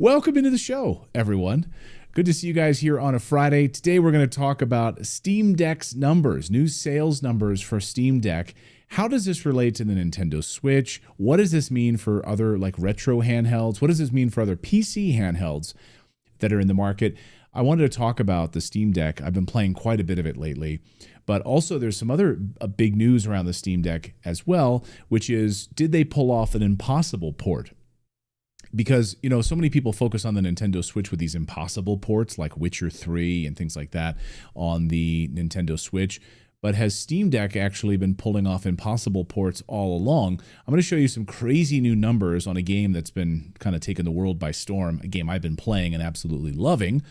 Welcome into the show, everyone. Good to see you guys here on a Friday. Today we're going to talk about Steam Deck's numbers, new sales numbers for Steam Deck. How does this relate to the Nintendo Switch? What does this mean for other like retro handhelds? What does this mean for other PC handhelds that are in the market? I wanted to talk about the Steam Deck. I've been playing quite a bit of it lately, but also there's some other big news around the Steam Deck as well, which is, did they pull off an impossible port? Because, you know, so many people focus on the Nintendo Switch with these impossible ports like Witcher 3 and things like that on the Nintendo Switch. But has Steam Deck actually been pulling off impossible ports all along? I'm going to show you some crazy new numbers on a game that's been kind of taking the world by storm, a game I've been playing and absolutely loving.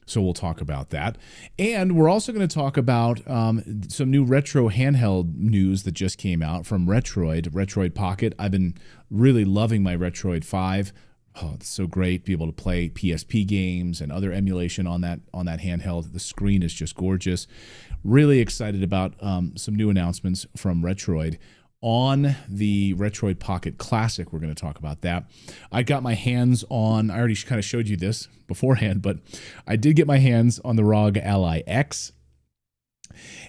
So we'll talk about that. And we're also going to talk about some new retro handheld news that just came out from Retroid Pocket. I've been really loving my Retroid 5. Oh, it's so great to be able to play PSP games and other emulation on that handheld. The screen is just gorgeous. Really excited about some new announcements from Retroid. On the Retroid Pocket Classic, we're going to talk about that. I got my hands on, I already kind of showed you this beforehand, but I did get my hands on the ROG Ally X.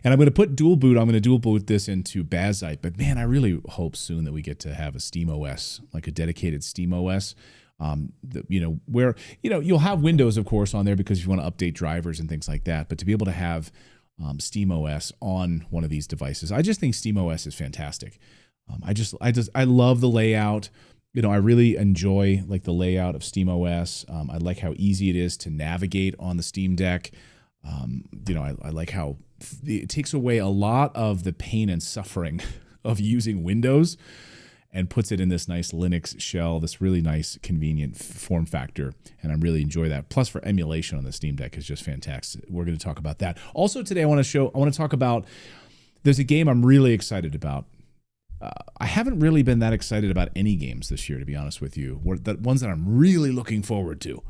And I'm going to put dual boot. I'm going to dual boot this into Bazite. But man, I really hope soon that we get to have a Steam OS, like a dedicated Steam OS. Where you'll have Windows, of course, on there because you want to update drivers and things like that. But to be able to have Steam OS on one of these devices, I just think Steam OS is fantastic. I love the layout. You know, I really enjoy like the layout of Steam OS. I like how easy it is to navigate on the Steam Deck. I like how it takes away a lot of the pain and suffering of using Windows and puts it in this nice Linux shell, this really nice, convenient form factor. And I really enjoy that. Plus, for emulation on the Steam Deck is just fantastic. We're going to talk about that. Also, today I want to talk about, there's a game I'm really excited about. I haven't really been that excited about any games this year, to be honest with you. The ones that I'm really looking forward to.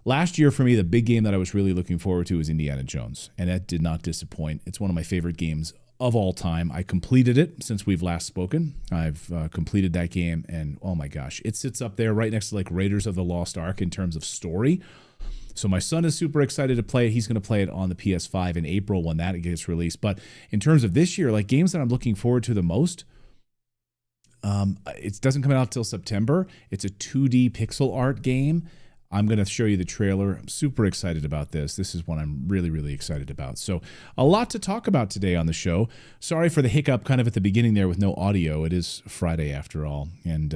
Last year, for me, the big game that I was really looking forward to was Indiana Jones, and that did not disappoint. It's one of my favorite games of all time. I completed it since we've last spoken. I've completed that game, and oh my gosh, it sits up there right next to like Raiders of the Lost Ark in terms of story. So my son is super excited to play it. He's going to play it on the PS5 in April when that gets released. But in terms of this year, like games that I'm looking forward to the most, it doesn't come out till September. It's a 2D pixel art game. I'm going to show you the trailer. I'm super excited about this. This is one I'm really, really excited about. So a lot to talk about today on the show. Sorry for the hiccup kind of at the beginning there with no audio. It is Friday after all, and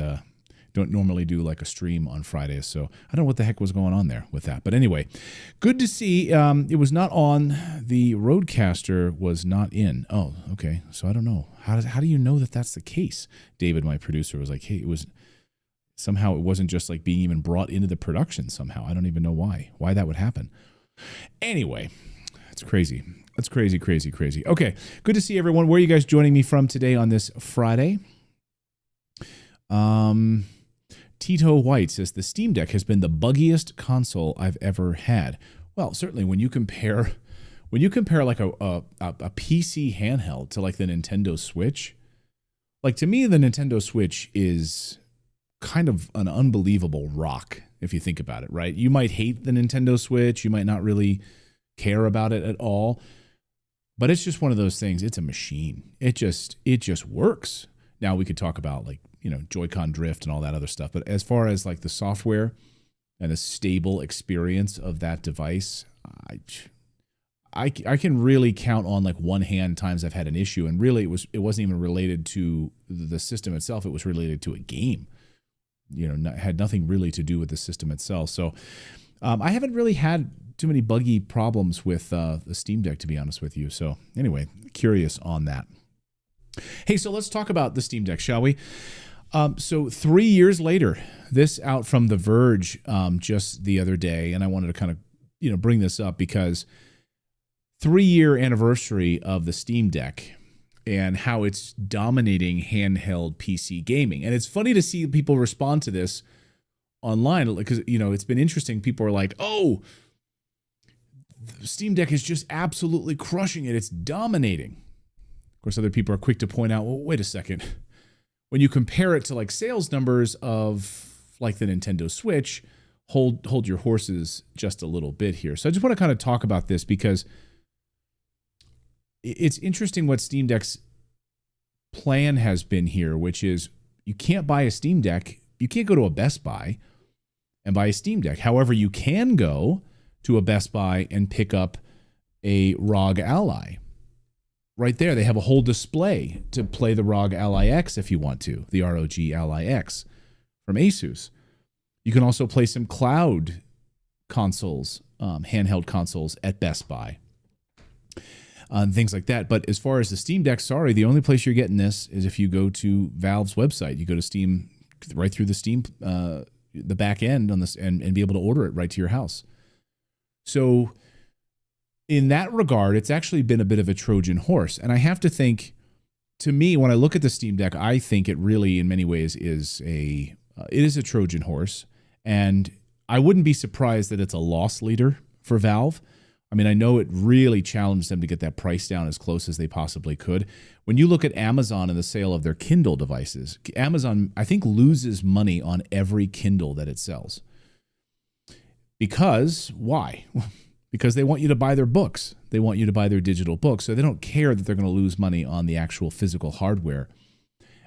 don't normally do like a stream on Fridays. So I don't know what the heck was going on there with that. But anyway, good to see. It was not on. The Roadcaster was not in. Oh, okay. So I don't know. How do you know that that's the case? David, my producer, was like, hey, it was... Somehow it wasn't just like being even brought into the production somehow. I don't even know why that would happen. Anyway, it's crazy. That's crazy, crazy, crazy. Okay, good to see everyone. Where are you guys joining me from today on this Friday? Tito White says, the Steam Deck has been the buggiest console I've ever had. Well, certainly when you compare like a PC handheld to like the Nintendo Switch, like to me, the Nintendo Switch is kind of an unbelievable rock if you think about it, right? You might hate the Nintendo Switch, you might not really care about it at all, but it's just one of those things. It's a machine. It just works. Now we could talk about like, you know, Joy-Con drift and all that other stuff, but as far as like the software and the stable experience of that device, I can really count on like one hand times I've had an issue, and really it wasn't even related to the system itself. It was related to a game. You know, had nothing really to do with the system itself. So I haven't really had too many buggy problems with the Steam Deck, to be honest with you. So anyway, curious on that. Hey, so let's talk about the Steam Deck, shall we? So 3 years later, this out from The Verge just the other day, and I wanted to kind of, you know, bring this up because 3-year anniversary of the Steam Deck and how it's dominating handheld PC gaming. And it's funny to see people respond to this online because, you know, it's been interesting. People are like, oh, Steam Deck is just absolutely crushing it. It's dominating. Of course, other people are quick to point out, well, wait a second. When you compare it to like sales numbers of like the Nintendo Switch, hold your horses just a little bit here. So I just want to kind of talk about this because it's interesting what Steam Deck's plan has been here, which is you can't buy a Steam Deck. You can't go to a Best Buy and buy a Steam Deck. However, you can go to a Best Buy and pick up a ROG Ally. Right there, they have a whole display to play the ROG Ally X if you want to, the ROG Ally X from Asus. You can also play some cloud consoles, handheld consoles at Best Buy. Things like that. But as far as the Steam Deck, sorry, the only place you're getting this is if you go to Valve's website. You go to Steam, right through the Steam, the back end on this, and be able to order it right to your house. So in that regard, it's actually been a bit of a Trojan horse. And I have to think, to me, when I look at the Steam Deck, I think it really, in many ways, is it is a Trojan horse. And I wouldn't be surprised that it's a loss leader for Valve. I mean, I know it really challenged them to get that price down as close as they possibly could. When you look at Amazon and the sale of their Kindle devices, Amazon, I think, loses money on every Kindle that it sells. Because, why? Because they want you to buy their books. They want you to buy their digital books. So they don't care that they're going to lose money on the actual physical hardware.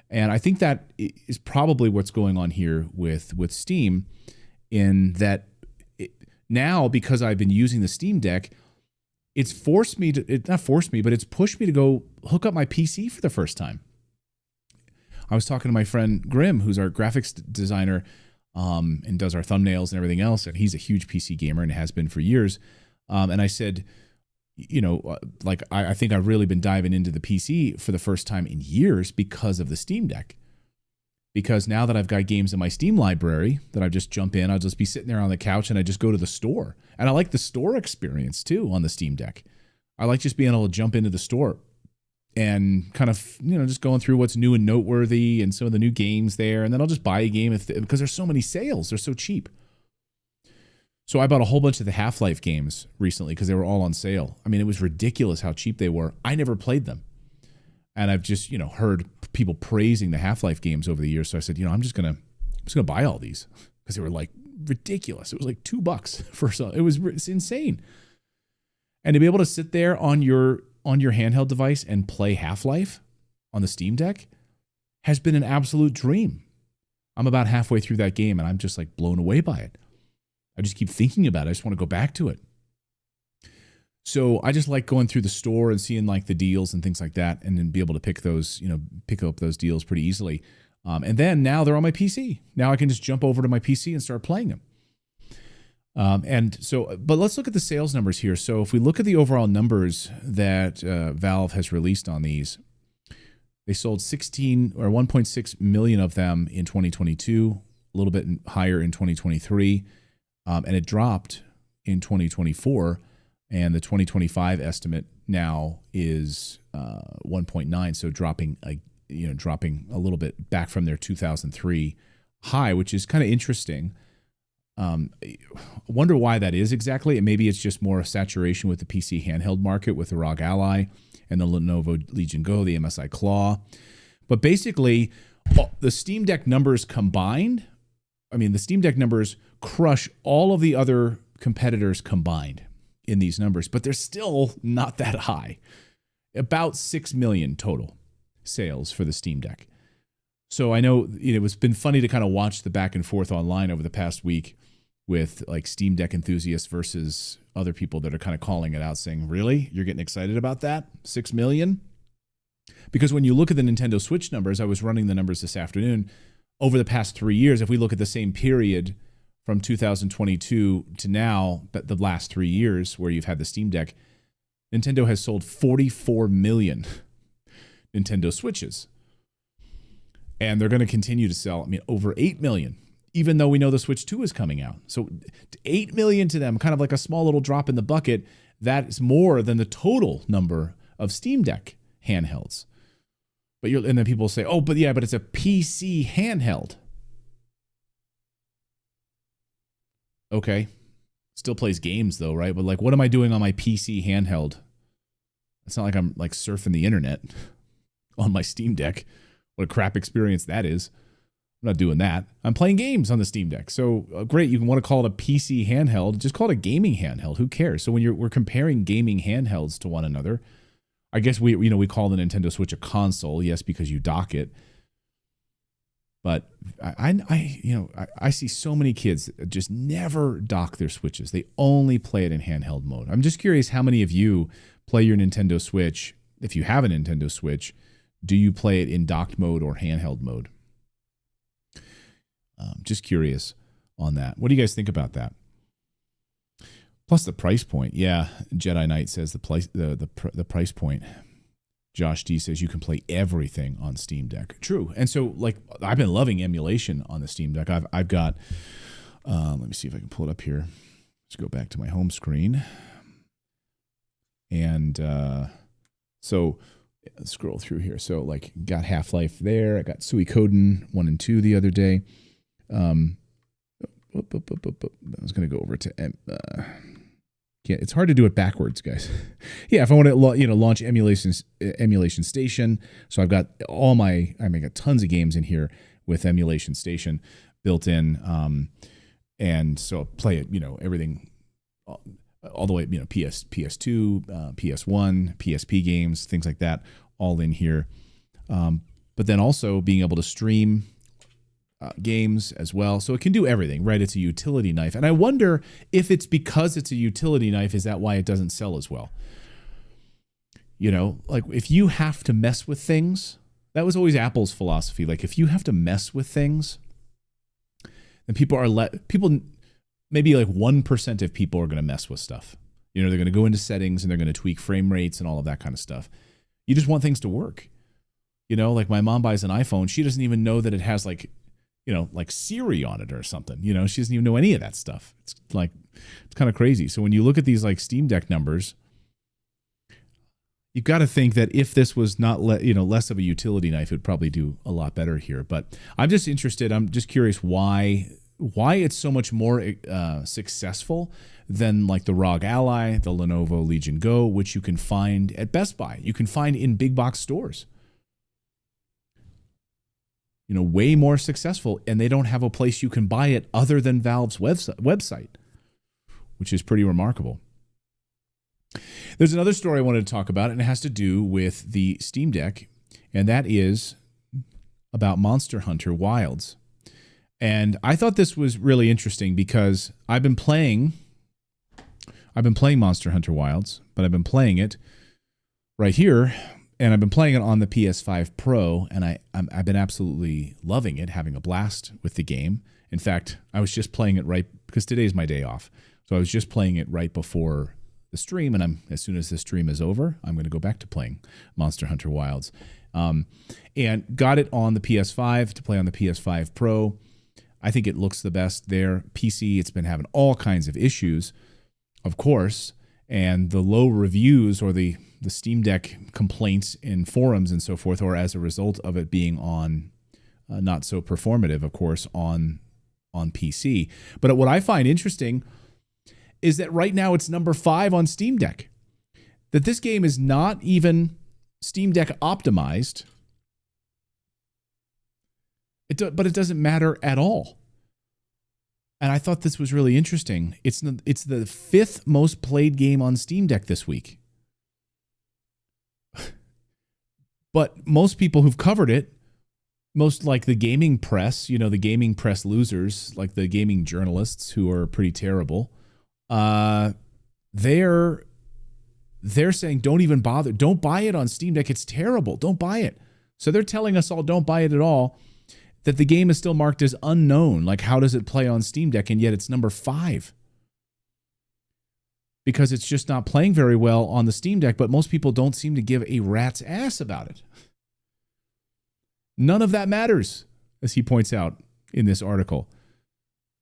And I think that is probably what's going on here with Steam, in that now, because I've been using the Steam Deck, it's forced me to, not forced me, but it's pushed me to go hook up my PC for the first time. I was talking to my friend Grim, who's our graphics designer, and does our thumbnails and everything else. And he's a huge PC gamer and has been for years. And I said, I think I've really been diving into the PC for the first time in years because of the Steam Deck. Because now that I've got games in my Steam library that I just jump in, I'll just be sitting there on the couch and I just go to the store. And I like the store experience too on the Steam Deck. I like just being able to jump into the store and kind of, just going through what's new and noteworthy and some of the new games there. And then I'll just buy a game because there's so many sales. They're so cheap. So I bought a whole bunch of the Half-Life games recently because they were all on sale. I mean, it was ridiculous how cheap they were. I never played them. And I've just, heard people praising the Half-Life games over the years. So I said, I'm just gonna buy all these because they were like ridiculous. It was like $2 for some. It's insane. And to be able to sit there on your handheld device and play Half-Life on the Steam Deck has been an absolute dream. I'm about halfway through that game and I'm just like blown away by it. I just keep thinking about it. I just want to go back to it. So I just like going through the store and seeing like the deals and things like that, and then be able to pick up those deals pretty easily. And then now they're on my PC. Now I can just jump over to my PC and start playing them. But let's look at the sales numbers here. So if we look at the overall numbers that Valve has released on these, they sold 1.6 million of them in 2022, a little bit higher in 2023, and it dropped in 2024. And the 2025 estimate now is 1.9, so dropping a little bit back from their 2003 high, which is kind of interesting. I wonder why that is exactly. And maybe it's just more saturation with the PC handheld market with the ROG Ally and the Lenovo Legion Go, the MSI Claw. But basically, the Steam Deck numbers combined, the Steam Deck numbers crush all of the other competitors combined in these numbers, but they're still not that high. About 6 million total sales for the Steam Deck. So I know it's been funny to kind of watch the back and forth online over the past week with like Steam Deck enthusiasts versus other people that are kind of calling it out, saying, really? You're getting excited about that? 6 million? Because when you look at the Nintendo Switch numbers, I was running the numbers this afternoon, over the past 3 years, if we look at the same period from 2022 to now, the last 3 years where you've had the Steam Deck, Nintendo has sold 44 million Nintendo Switches. And they're going to continue to sell, over 8 million, even though we know the Switch 2 is coming out. So 8 million to them, kind of like a small little drop in the bucket. That is more than the total number of Steam Deck handhelds. And then people say, but it's a PC handheld. Okay. Still plays games though, right? But like, what am I doing on my PC handheld? It's not like I'm like surfing the internet on my Steam Deck. What a crap experience that is. I'm not doing that. I'm playing games on the Steam Deck. So great, you can want to call it a PC handheld. Just call it a gaming handheld. Who cares? So when we're comparing gaming handhelds to one another, I guess we call the Nintendo Switch a console. Yes, because you dock it. But I see so many kids that just never dock their Switches. They only play it in handheld mode. I'm just curious how many of you play your Nintendo Switch. If you have a Nintendo Switch, do you play it in docked mode or handheld mode? Just curious on that. What do you guys think about that? Plus the price point. Yeah, Jedi Knight says the price point. Josh D says you can play everything on Steam Deck. True. And so like I've been loving emulation on the Steam Deck. I've got let me see if I can pull it up here. Let's go back to my home screen. And so let's scroll through here. So like got Half-Life there. I got Suikoden 1 and 2 the other day. I was going to go over to it's hard to do it backwards, guys. Yeah, if I want to launch emulation station, so I've got got tons of games in here with emulation station built in, and so play it, everything all the way, PS2, PS1, PSP games, things like that, all in here. But then also being able to stream games as well. So it can do everything, right? It's a utility knife. And I wonder if it's because it's a utility knife, is that why it doesn't sell as well? Like if you have to mess with things, that was always Apple's philosophy. Like if you have to mess with things, then people maybe like 1% of people are going to mess with stuff. They're going to go into settings and they're going to tweak frame rates and all of that kind of stuff. You just want things to work. Like my mom buys an iPhone. She doesn't even know that it has like Siri on it or something. She doesn't even know any of that stuff. It's kind of crazy. So when you look at these like Steam Deck numbers, you've got to think that if this was not less of a utility knife, it would probably do a lot better here. But I'm just interested. I'm just curious why it's so much more successful than like the ROG Ally, the Lenovo Legion Go, which you can find at Best Buy. You can find in big box stores. Way more successful, and they don't have a place you can buy it other than Valve's website, which is pretty remarkable. There's another story I wanted to talk about, and it has to do with the Steam Deck, and that is about Monster Hunter Wilds. And I thought this was really interesting because I've been playing Monster Hunter Wilds, but I've been playing it right here. And I've been playing it on the PS5 Pro, and I've been absolutely loving it, having a blast with the game. In fact, I was just playing it right because today's my day off. So I was just playing it right before the stream, and as soon as the stream is over, I'm going to go back to playing Monster Hunter Wilds. And got it on the PS5 to play on the PS5 Pro. I think it looks the best there. PC, it's been having all kinds of issues, of course, and the low reviews or the Steam Deck complaints in forums and so forth, or as a result of it being on not so performative, of course, on PC. But what I find interesting is that right now it's number 5 on Steam Deck. That this game is not even Steam Deck optimized, but it doesn't matter at all. And I thought this was really interesting. It's the 5th most played game on Steam Deck this week. But most people who've covered it, most like the gaming press, the gaming press losers, like the gaming journalists who are pretty terrible, they're saying don't even bother. Don't buy it on Steam Deck. It's terrible. Don't buy it. So they're telling us all don't buy it at all, that the game is still marked as unknown. Like how does it play on Steam Deck? And yet it's number 5. Because it's just not playing very well on the Steam Deck, but most people don't seem to give a rat's ass about it. None of that matters, as he points out in this article.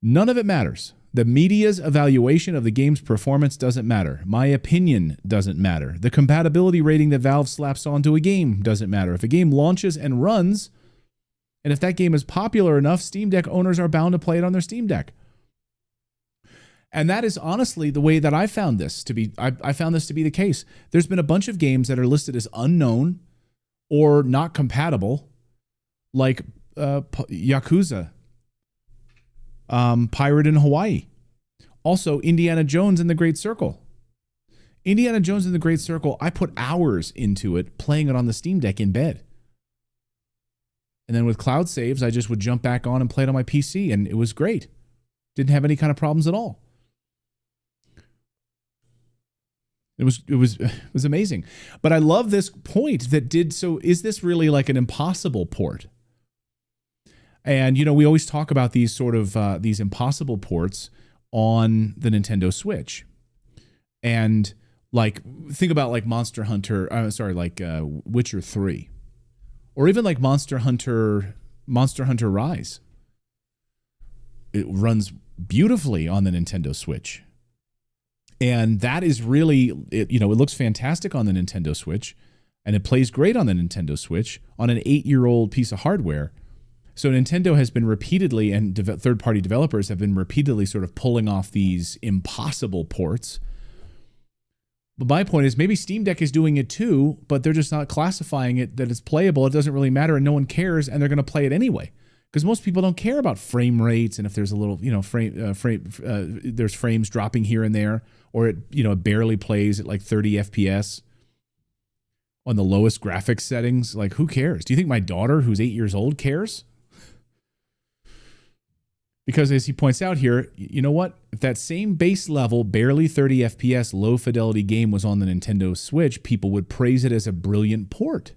None of it matters. The media's evaluation of the game's performance doesn't matter. My opinion doesn't matter. The compatibility rating that Valve slaps onto a game doesn't matter. If a game launches and runs, and if that game is popular enough, Steam Deck owners are bound to play it on their Steam Deck. And that is honestly the way that I found this to be. I found this to be the case. There's been a bunch of games that are listed as unknown or not compatible, like Yakuza, Pirate in Hawaii. Also, Indiana Jones and the Great Circle. Indiana Jones and the Great Circle, I put hours into it, playing it on the Steam Deck in bed. And then with cloud saves, I just would jump back on and play it on my PC, and it was great. Didn't have any kind of problems at all. It was amazing. But I love this point that did so. Is this really like an impossible port? And, you know, we always talk about these sort of these impossible ports on the Nintendo Switch. And like, think about like Monster Hunter, like Witcher 3. Or even like Monster Hunter Rise. It runs beautifully on the Nintendo Switch. And that is really, it looks fantastic on the Nintendo Switch, and it plays great on the Nintendo Switch on an 8-year-old piece of hardware. So Nintendo has been repeatedly, and third-party developers have been repeatedly sort of pulling off these impossible ports. But my point is, maybe Steam Deck is doing it too, but they're just not classifying it that it's playable. It doesn't really matter, and no one cares, and they're going to play it anyway. Because most people don't care about frame rates, and if there's a little, there's frames dropping here and there, or it barely plays at like 30 FPS on the lowest graphics settings. Like, who cares? Do you think my daughter, who's 8 years old, cares? Because as he points out here, you know what? If that same base level, barely 30 FPS, low fidelity game was on the Nintendo Switch, people would praise it as a brilliant port.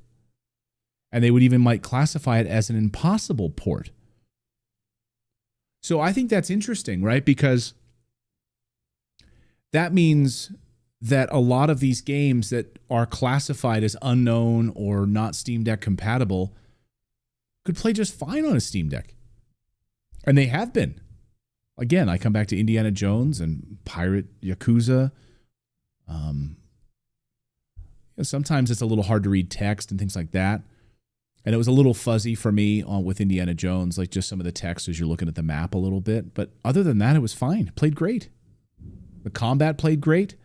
And they would even might classify it as an impossible port. So I think that's interesting, right? Because that means that a lot of these games that are classified as unknown or not Steam Deck compatible could play just fine on a Steam Deck. And they have been. Again, I come back to Indiana Jones and Pirate Yakuza. Sometimes it's a little hard to read text and things like that. And it was a little fuzzy for me with Indiana Jones, like just some of the text as you're looking at the map a little bit. But other than that, it was fine. It played great. The combat played great.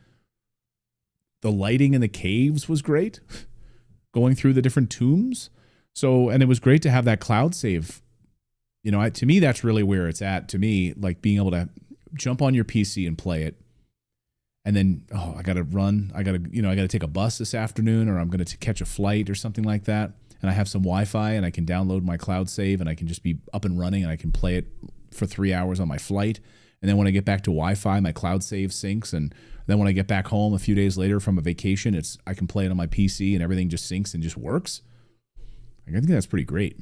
The lighting in the caves was great. Going through the different tombs. So, and it was great to have that cloud save. You know, to me, that's really where it's at. To me, like being able to jump on your PC and play it. And then, I got to run. I got to take a bus this afternoon, or I'm going to catch a flight or something like that. And I have some Wi-Fi, and I can download my cloud save, and I can just be up and running, and I can play it for 3 hours on my flight. And then when I get back to Wi-Fi, my cloud save syncs. And then when I get back home a few days later from a vacation, I can play it on my PC, and everything just syncs and just works. I think that's pretty great.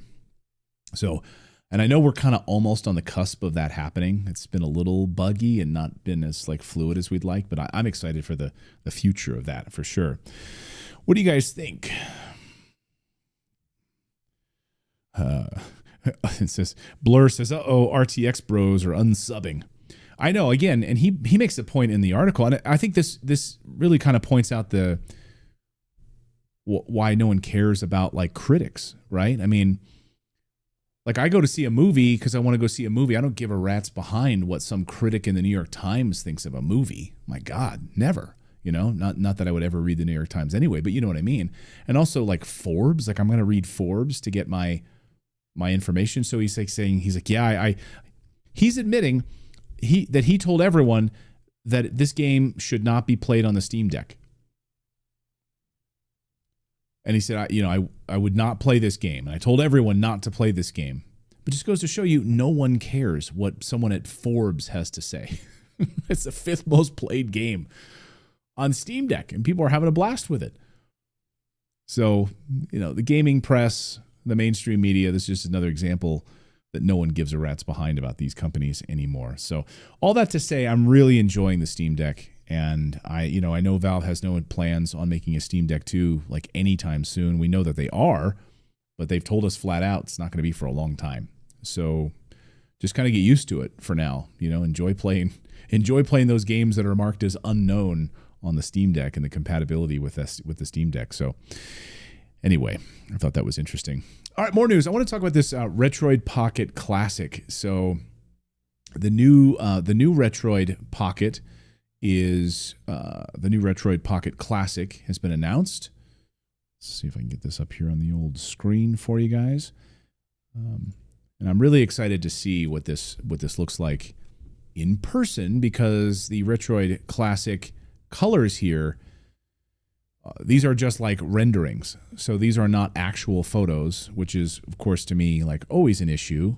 So, and I know we're kind of almost on the cusp of that happening. It's been a little buggy and not been as like fluid as we'd like, but I'm excited for the future of that for sure. What do you guys think? It says, Blur says, RTX bros are unsubbing. I know, again, and he makes a point in the article, and I think this really kind of points out why no one cares about like critics, right? I mean, like I go to see a movie because I want to go see a movie. I don't give a rat's behind what some critic in the New York Times thinks of a movie. My God, never. You know, not that I would ever read the New York Times anyway, but you know what I mean. And also like Forbes, like I'm going to read Forbes to get my information. So he's like saying, he's admitting that he told everyone that this game should not be played on the Steam Deck. And he said, I would not play this game. And I told everyone not to play this game. But just goes to show you, no one cares what someone at Forbes has to say. It's the 5th most played game on Steam Deck, and people are having a blast with it. So, the gaming press, the mainstream media, this is just another example that no one gives a rat's behind about these companies anymore. So all that to say, I'm really enjoying the Steam Deck. And I know Valve has no plans on making a Steam Deck 2 like anytime soon. We know that they are, but they've told us flat out it's not going to be for a long time. So just kind of get used to it for now. Enjoy playing those games that are marked as unknown on the Steam Deck and the compatibility with the Steam Deck. So anyway, I thought that was interesting. All right, more news. I want to talk about this Retroid Pocket Classic. So the new Retroid Pocket is the new Retroid Pocket Classic has been announced. Let's see if I can get this up here on the old screen for you guys. And I'm really excited to see what this looks like in person, because the Retroid Classic colors here, these are just like renderings. So these are not actual photos, which is, of course, to me, like always an issue.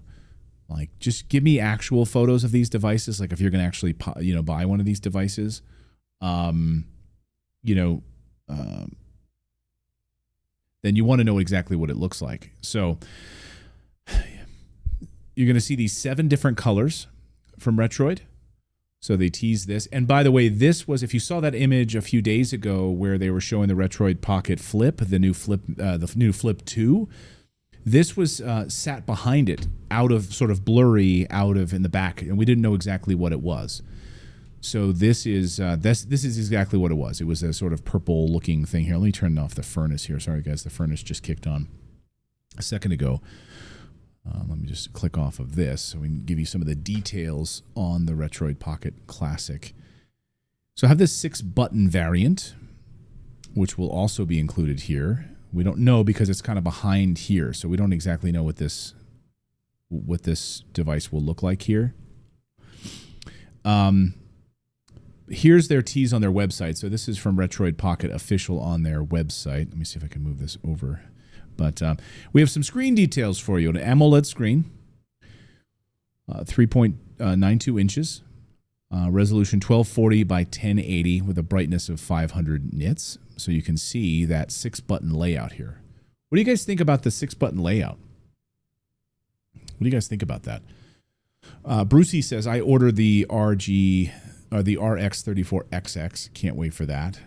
Like, just give me actual photos of these devices. Like, if you're going to actually, buy one of these devices, then you want to know exactly what it looks like. So you're going to see these 7 different colors from Retroid. So they tease this. And by the way, this was, if you saw that image a few days ago where they were showing the Retroid Pocket Flip, the new Flip 2, this was sat behind it, out of sort of blurry, out of in the back, and we didn't know exactly what it was. So this is exactly what it was. It was a sort of purple looking thing here. Let me turn off the furnace here. Sorry guys, the furnace just kicked on a second ago. Let me just click off of this so we can give you some of the details on the Retroid Pocket Classic. So I have this 6-button variant, which will also be included here. We don't know because it's kind of behind here, so we don't exactly know what this device will look like here. Here's their tease on their website. So this is from Retroid Pocket Official on their website. Let me see if I can move this over. But we have some screen details for you. An AMOLED screen, 3.92 inches, resolution 1240 by 1080 with a brightness of 500 nits. So you can see that 6-button layout here. What do you guys think about the 6-button layout? What do you guys think about that? Brucey says, I ordered the RX34XX. Can't wait for that.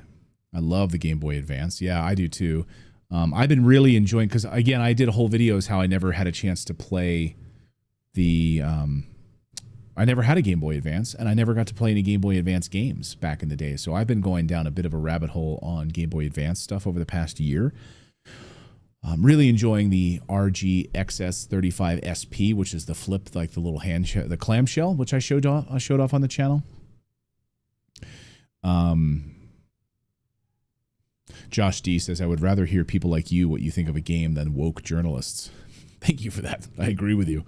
I love the Game Boy Advance. Yeah, I do too. I've been really enjoying, because again, I did a whole videos how I never had a chance to play the, I never had a Game Boy Advance, and I never got to play any Game Boy Advance games back in the day. So I've been going down a bit of a rabbit hole on Game Boy Advance stuff over the past year. I'm really enjoying the RGXS35SP, which is the flip, like the little the clamshell, which I showed off on the channel. Josh D says, I would rather hear people like you what you think of a game than woke journalists. Thank you for that. I agree with you.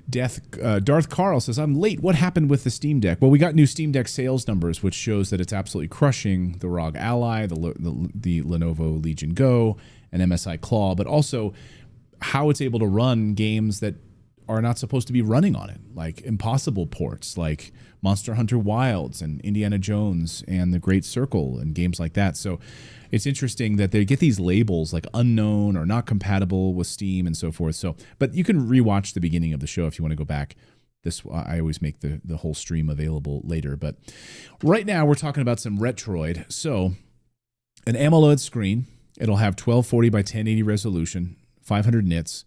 Darth Carl says, I'm late. What happened with the Steam Deck? Well, we got new Steam Deck sales numbers, which shows that it's absolutely crushing the ROG Ally, the Lenovo Legion Go, and MSI Claw, but also how it's able to run games that are not supposed to be running on it, like impossible ports, like Monster Hunter Wilds and Indiana Jones and The Great Circle and games like that. So it's interesting that they get these labels like unknown or not compatible with Steam and so forth. So, but you can rewatch the beginning of the show if you want to go back. I always make the whole stream available later. But right now we're talking about some Retroid. So an AMOLED screen, it'll have 1240 by 1080 resolution, 500 nits.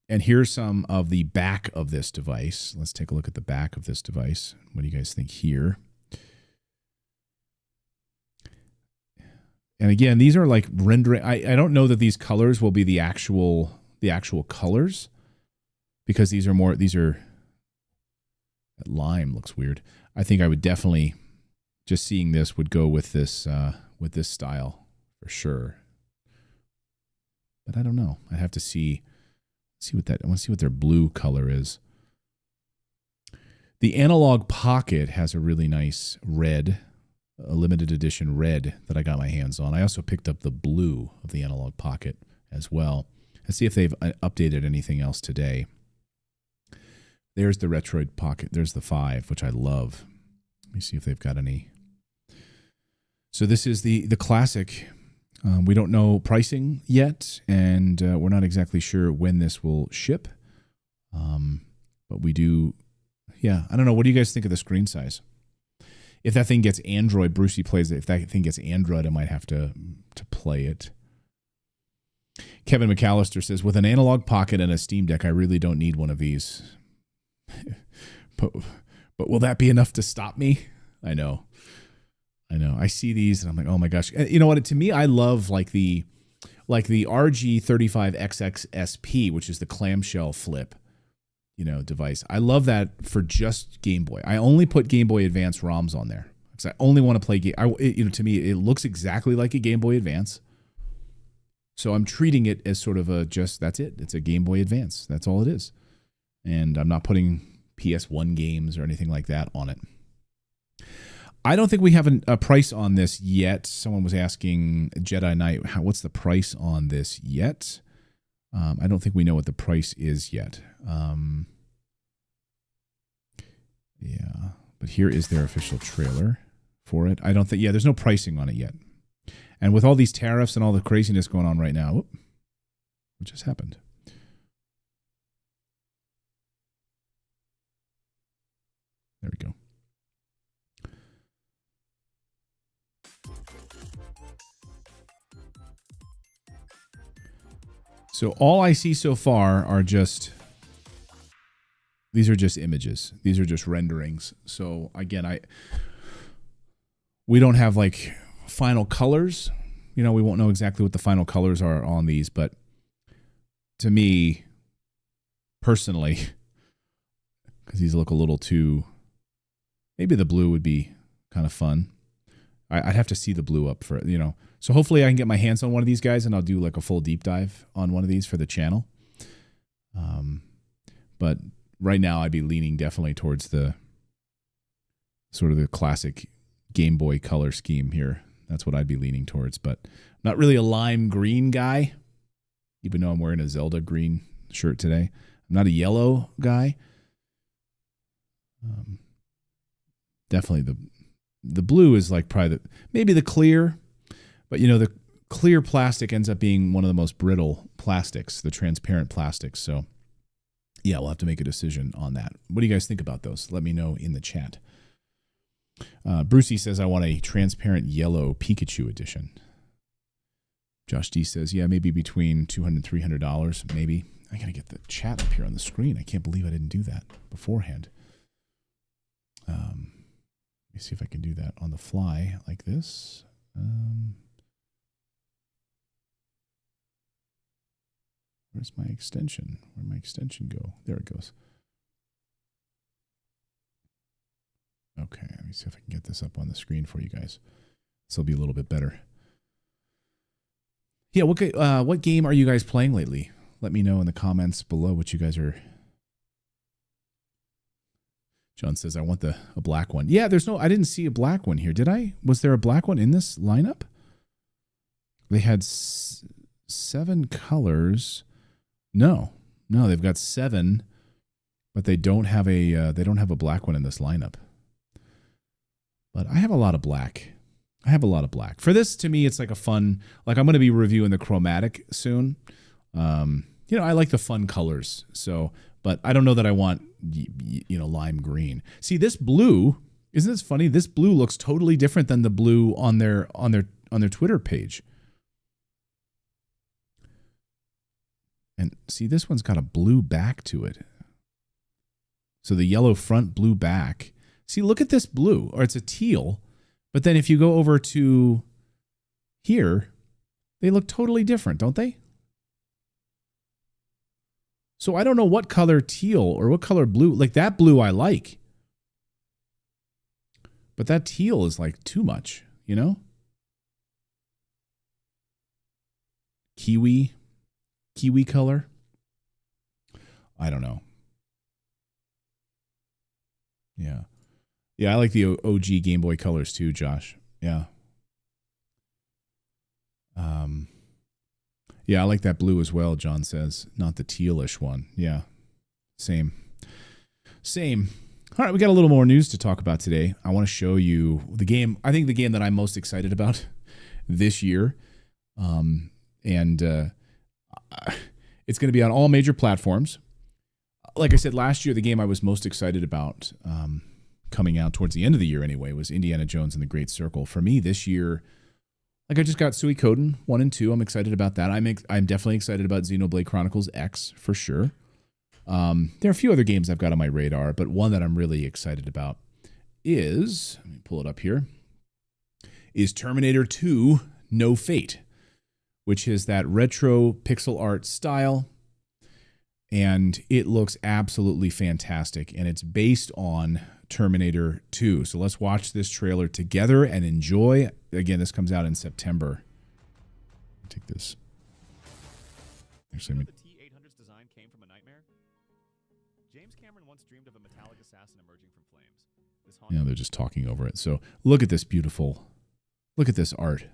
And here's some of the back of this device. Let's take a look at the back of this device. What do you guys think here? And again, these are like rendering. I don't know that these colors will be the actual colors, because these are that lime looks weird. I think I would definitely, just seeing this, would go with this style for sure. But I don't know. I have to see what I want to see what their blue color is. The Analog Pocket has a really nice red, a limited edition red that I got my hands on. I also picked up the blue of the Analog Pocket as well. Let's see if they've updated anything else today. There's the Retroid Pocket. There's the 5, which I love. Let me see if they've got any. So this is the classic. We don't know pricing yet, and we're not exactly sure when this will ship. But we do, yeah, I don't know. What do you guys think of the screen size? If that thing gets Android, Brucey plays it. If that thing gets Android, I might have to play it. Kevin McAllister says, with an Analog Pocket and a Steam Deck, I really don't need one of these. but will that be enough to stop me? I know. I see these and I'm like, oh my gosh. You know what? To me, I love like the RG35XX SP, which is the clamshell flip, device. I love that for just Game Boy. I only put Game Boy Advance ROMs on there because I only want to play game. To me, it looks exactly like a Game Boy Advance. So I'm treating it as sort of that's it. It's a Game Boy Advance. That's all it is. And I'm not putting PS1 games or anything like that on it. I don't think we have a price on this yet. Someone was asking Jedi Knight, what's the price on this yet? I don't think we know what the price is yet. Yeah, but here is their official trailer for it. I don't think, there's no pricing on it yet. And with all these tariffs and all the craziness going on right now, what just happened? There we go. So all I see so far are these are just images. These are just renderings. So again, we don't have like final colors. We won't know exactly what the final colors are on these, but to me, personally, because these look a little too, maybe the blue would be kind of fun. I'd have to see the blue up for it, So hopefully I can get my hands on one of these guys and I'll do like a full deep dive on one of these for the channel. But right now I'd be leaning definitely towards the sort of the classic Game Boy color scheme here. That's what I'd be leaning towards, but not really a lime green guy, even though I'm wearing a Zelda green shirt today. I'm not a yellow guy. Definitely the blue is like probably maybe the clear, but the clear plastic ends up being one of the most brittle plastics, the transparent plastics. So yeah, we'll have to make a decision on that. What do you guys think about those? Let me know in the chat. Brucey says, I want a transparent yellow Pikachu edition. Josh D says, yeah, maybe between $200 and $300, maybe. I got to get the chat up here on the screen. I can't believe I didn't do that beforehand. Let me see if I can do that on the fly like this. Where's my extension? Where'd my extension go? There it goes. Okay, let me see if I can get this up on the screen for you guys. This will be a little bit better. Yeah, what game are you guys playing lately? Let me know in the comments below what you guys are. John says, I want a black one. Yeah, I didn't see a black one here. Did I? Was there a black one in this lineup? They had 7 colors. No, they've got 7, but they don't have a black one in this lineup. But I have a lot of black. For this, to me, it's like a fun, like I'm going to be reviewing the chromatic soon. I like the fun colors. So, but I don't know that I want, lime green. See, this blue, isn't this funny? This blue looks totally different than the blue on their Twitter page. And see, this one's got a blue back to it. So the yellow front, blue back. See, look at this blue, or it's a teal. But then if you go over to here, they look totally different, don't they? So I don't know what color teal or what color blue. Like that blue I like. But that teal is like too much, Kiwi color. I don't know. Yeah. Yeah, I like the OG Game Boy colors too, Josh. Yeah. Yeah, I like that blue as well, John says. Not the tealish one. Yeah. Same. All right, we got a little more news to talk about today. I want to show you the game. I think the game that I'm most excited about this year. It's going to be on all major platforms. Like I said, last year, the game I was most excited about coming out towards the end of the year anyway was Indiana Jones and the Great Circle. For me this year, like I just got Suikoden 1 and 2. I'm excited about that. I'm definitely excited about Xenoblade Chronicles X for sure. There are a few other games I've got on my radar, but one that I'm really excited about is, let me pull it up here, is Terminator 2 No Fate, which is that retro pixel art style. And it looks absolutely fantastic. And it's based on Terminator 2. So let's watch this trailer together and enjoy. Again, this comes out in September. Take this Actually, I mean, the T-800's design came from a nightmare? James Cameron once dreamed of a metallic assassin emerging from flames. you know, they're just talking over it. So look at this beautiful, look at this art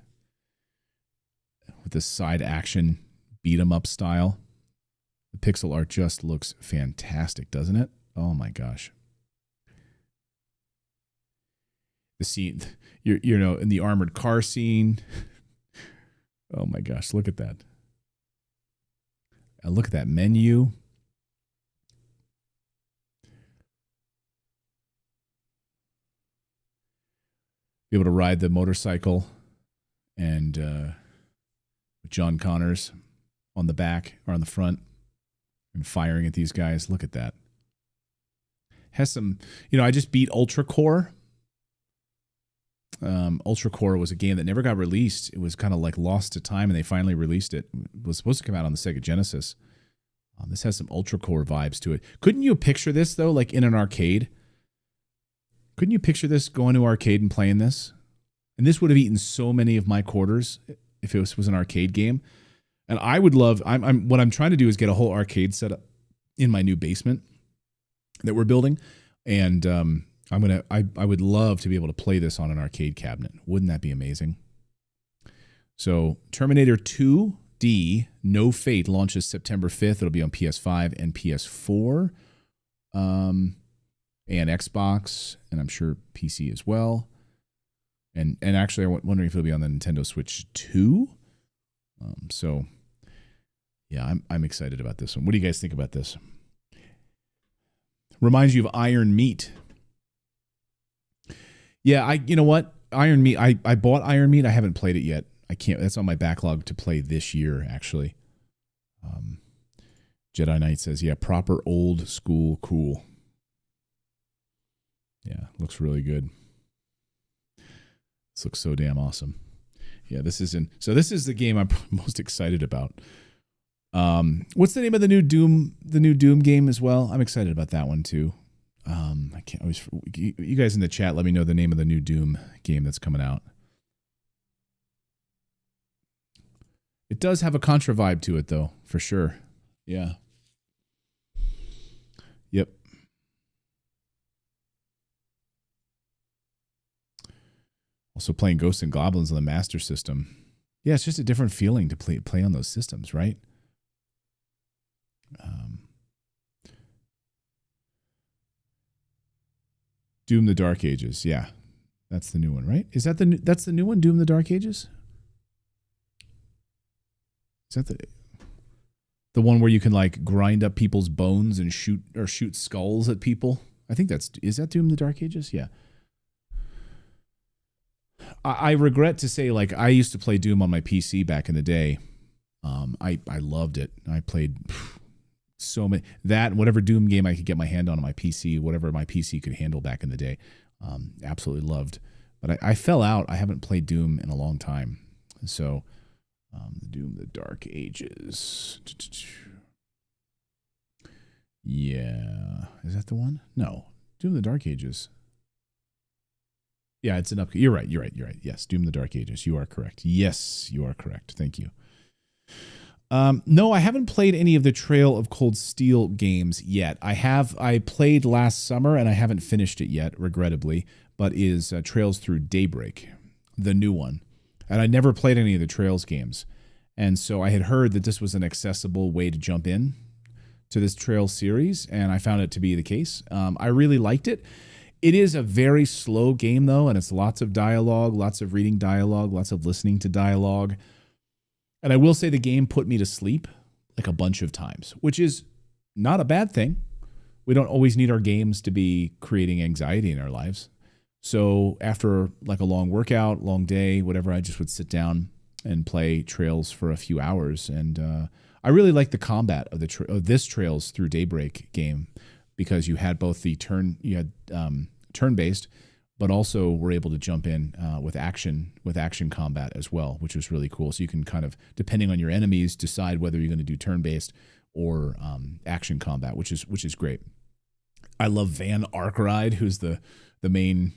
with this side action beat 'em up style. The pixel art just looks fantastic, doesn't it? Oh my gosh. The scene, you know, in the armored car scene. Oh my gosh, look at that. Look at that menu. Be able to ride the motorcycle and with John Connors on the back or on the front and firing at these guys. Look at that. Has some, you know, I just beat Ultra Core. Ultra Core was a game that never got released. It was kind of like lost to time, and they finally released it. It was supposed to come out on the Sega Genesis. This has some Ultra Core vibes to it. Couldn't you picture this, though, like in an arcade? Couldn't you picture this going to arcade and playing this? And this would have eaten so many of my quarters if it was an arcade game. And I would love, what I'm trying to do is get a whole arcade set up in my new basement that we're building. And I would love to be able to play this on an arcade cabinet. Wouldn't that be amazing? So Terminator 2D No Fate launches September 5th. It'll be on PS5 and PS4 and Xbox, and I'm sure PC as well. And actually, I'm wondering if it'll be on the Nintendo Switch too. So yeah, I'm excited about this one. What do you guys think about this? Reminds you of Iron Meat. Yeah, you know what? Iron Meat, I bought Iron Meat. I haven't played it yet. I can't, that's on my backlog to play this year, actually. Jedi Knight says, yeah, proper old school cool. Yeah, looks really good. This looks so damn awesome. Yeah, this is the game I'm most excited about. What's the name of the new Doom game as well? I'm excited about that one too. I can't always, you guys in the chat, let me know the name of the new Doom game that's coming out. It does have a Contra vibe to it though, for sure. Yeah. Yep. Also playing Ghosts and Goblins on the Master System. Yeah, it's just a different feeling to play on those systems, right? Doom the Dark Ages. Yeah. That's the new one, right? Is that that's the new one, Doom the Dark Ages? Is that the one where you can like grind up people's bones and shoot skulls at people? I think is that Doom the Dark Ages? Yeah. I regret to say, like, I used to play Doom on my PC back in the day. I loved it. I played so many, that whatever Doom game I could get my hand on my PC, whatever my PC could handle back in the day. Absolutely loved. But I fell out. I haven't played Doom in a long time. So, Doom the Dark Ages. Yeah. Is that the one? No. Doom the Dark Ages. Yeah, it's an upgrade. You're right. Yes, Doom the Dark Ages. You are correct. Yes, you are correct. Thank you. No, I haven't played any of the Trail of Cold Steel games yet. I played last summer and I haven't finished it yet, regrettably, but is Trails Through Daybreak, the new one. And I never played any of the Trails games. And so I had heard that this was an accessible way to jump in to this Trails series, and I found it to be the case. I really liked it. It is a very slow game, though, and it's lots of dialogue, lots of reading dialogue, lots of listening to dialogue. And I will say the game put me to sleep like a bunch of times, which is not a bad thing. We don't always need our games to be creating anxiety in our lives. So after like a long workout, long day, whatever, I just would sit down and play Trails for a few hours. And I really like the combat of this Trails Through Daybreak game, because you had both the turn-based, but also were able to jump in with action combat as well, which was really cool. So you can kind of, depending on your enemies, decide whether you're going to do turn-based or action combat, which is great. I love Van Arkwright, who's the main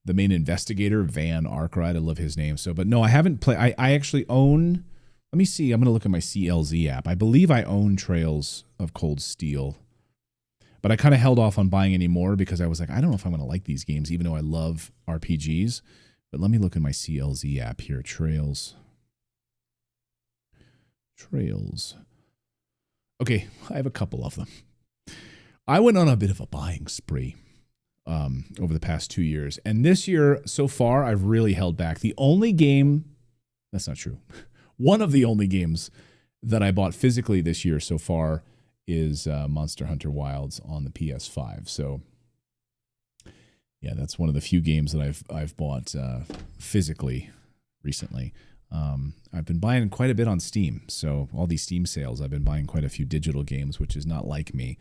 investigator. Van Arkwright, I love his name. So, but no, I haven't played. I actually own Let me see. I'm going to look at my CLZ app. I believe I own Trails of Cold Steel, but I kind of held off on buying any more because I was like, I don't know if I'm going to like these games, even though I love RPGs. But let me look at my CLZ app here. Trails. Okay, I have a couple of them. I went on a bit of a buying spree over the past 2 years. And this year, so far, I've really held back. The only game, that's not true. One of the only games that I bought physically this year so far is Monster Hunter Wilds on the PS5. So, yeah, that's one of the few games that I've bought physically recently. I've been buying quite a bit on Steam. So all these Steam sales, I've been buying quite a few digital games, which is not like me.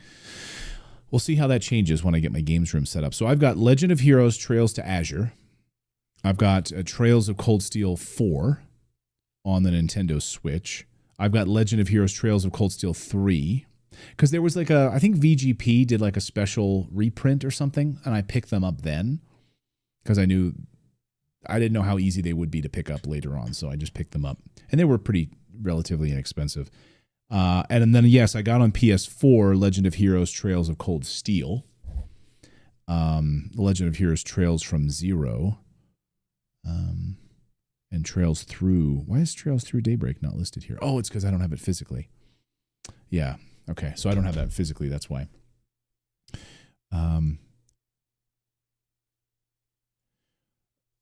We'll see how that changes when I get my games room set up. So I've got Legend of Heroes Trails to Azure. I've got Trails of Cold Steel 4 on the Nintendo Switch. I've got Legend of Heroes Trails of Cold Steel 3. Because there was like I think VGP did like a special reprint or something, and I picked them up then. Because I didn't know how easy they would be to pick up later on, so I just picked them up. And they were relatively inexpensive. And then, yes, I got on PS4 Legend of Heroes Trails of Cold Steel. Legend of Heroes Trails from Zero. And Trails Through. Why is Trails Through Daybreak not listed here? Oh, it's because I don't have it physically. Yeah. Okay. So I don't have that physically. That's why.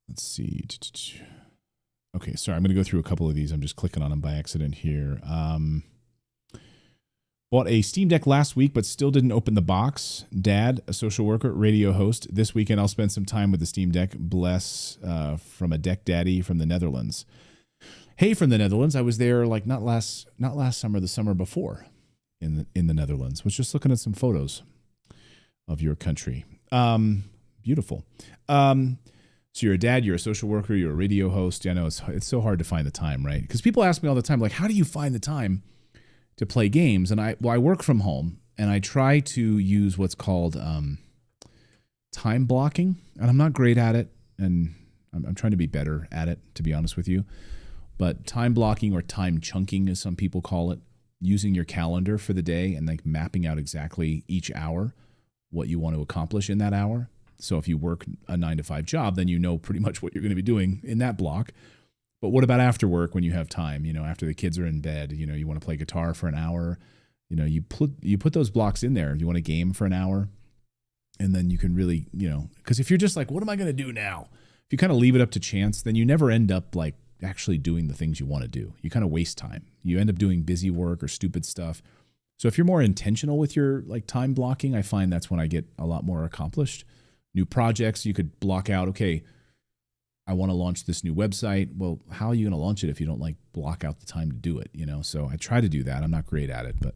Let's see. Okay. Sorry. I'm going to go through a couple of these. I'm just clicking on them by accident here. Bought a Steam Deck last week, but still didn't open the box. Dad, a social worker, radio host. This weekend, I'll spend some time with the Steam Deck. Bless from a deck daddy from the Netherlands. Hey, from the Netherlands. I was there like not last summer, the summer before in the Netherlands. Was just looking at some photos of your country. Beautiful. So you're a dad, you're a social worker, you're a radio host. I know it's so hard to find the time, right? Because people ask me all the time, like, how do you find the time to play games? And I work from home, and I try to use what's called time blocking, and I'm not great at it, and I'm trying to be better at it, to be honest with you. But time blocking, or time chunking as some people call it, using your calendar for the day and like mapping out exactly each hour what you want to accomplish in that hour. So if you work a 9-to-5 job, then you know pretty much what you're going to be doing in that block. But what about after work when you have time? You know, after the kids are in bed, you know, you want to play guitar for an hour. You know, you put those blocks in there. You want to game for an hour, and then you can really, you know, because if you're just like, what am I going to do now? If you kind of leave it up to chance, then you never end up like actually doing the things you want to do. You kind of waste time. You end up doing busy work or stupid stuff. So if you're more intentional with your like time blocking, I find that's when I get a lot more accomplished. New projects, you could block out, okay, I want to launch this new website. Well, how are you going to launch it if you don't like block out the time to do it, you know? So I try to do that. I'm not great at it, but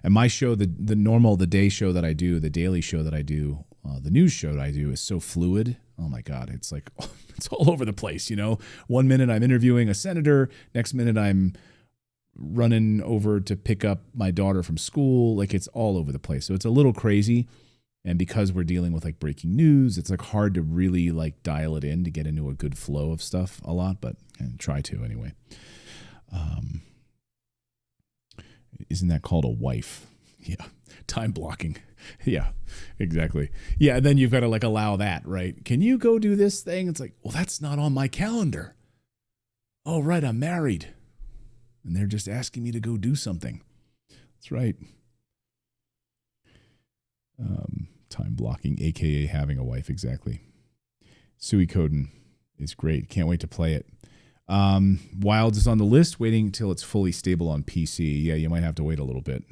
and my show, the day show that I do, the daily show that I do, the news show that I do is so fluid. Oh my God. It's like, it's all over the place. You know, 1 minute I'm interviewing a senator. Next minute I'm running over to pick up my daughter from school. Like it's all over the place. So it's a little crazy. And because we're dealing with like breaking news, it's like hard to really like dial it in to get into a good flow of stuff a lot, but try to anyway. Isn't that called a wife? Yeah. Time blocking. Yeah, exactly. Yeah. And then you've got to like allow that, right? Can you go do this thing? It's like, well, that's not on my calendar. Oh, right. I'm married. And they're just asking me to go do something. That's right. Time blocking, aka having a wife, exactly. Suikoden is great. Can't wait to play it. Wilds is on the list, waiting until it's fully stable on PC. Yeah, you might have to wait a little bit.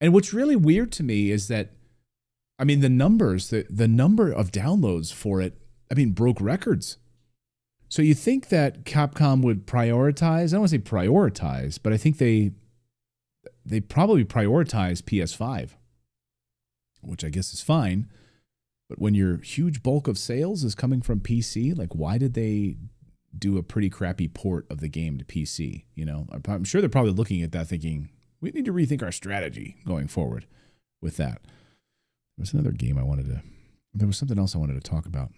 And what's really weird to me is that, I mean, the number of downloads for it, I mean, broke records. So you think that Capcom would prioritize, I don't want to say prioritize, but I think they probably prioritize PS5. Which I guess is fine, but when your huge bulk of sales is coming from PC, like why did they do a pretty crappy port of the game to PC? You know, I'm sure they're probably looking at that thinking, we need to rethink our strategy going forward with that. There was another game there was something else I wanted to talk about.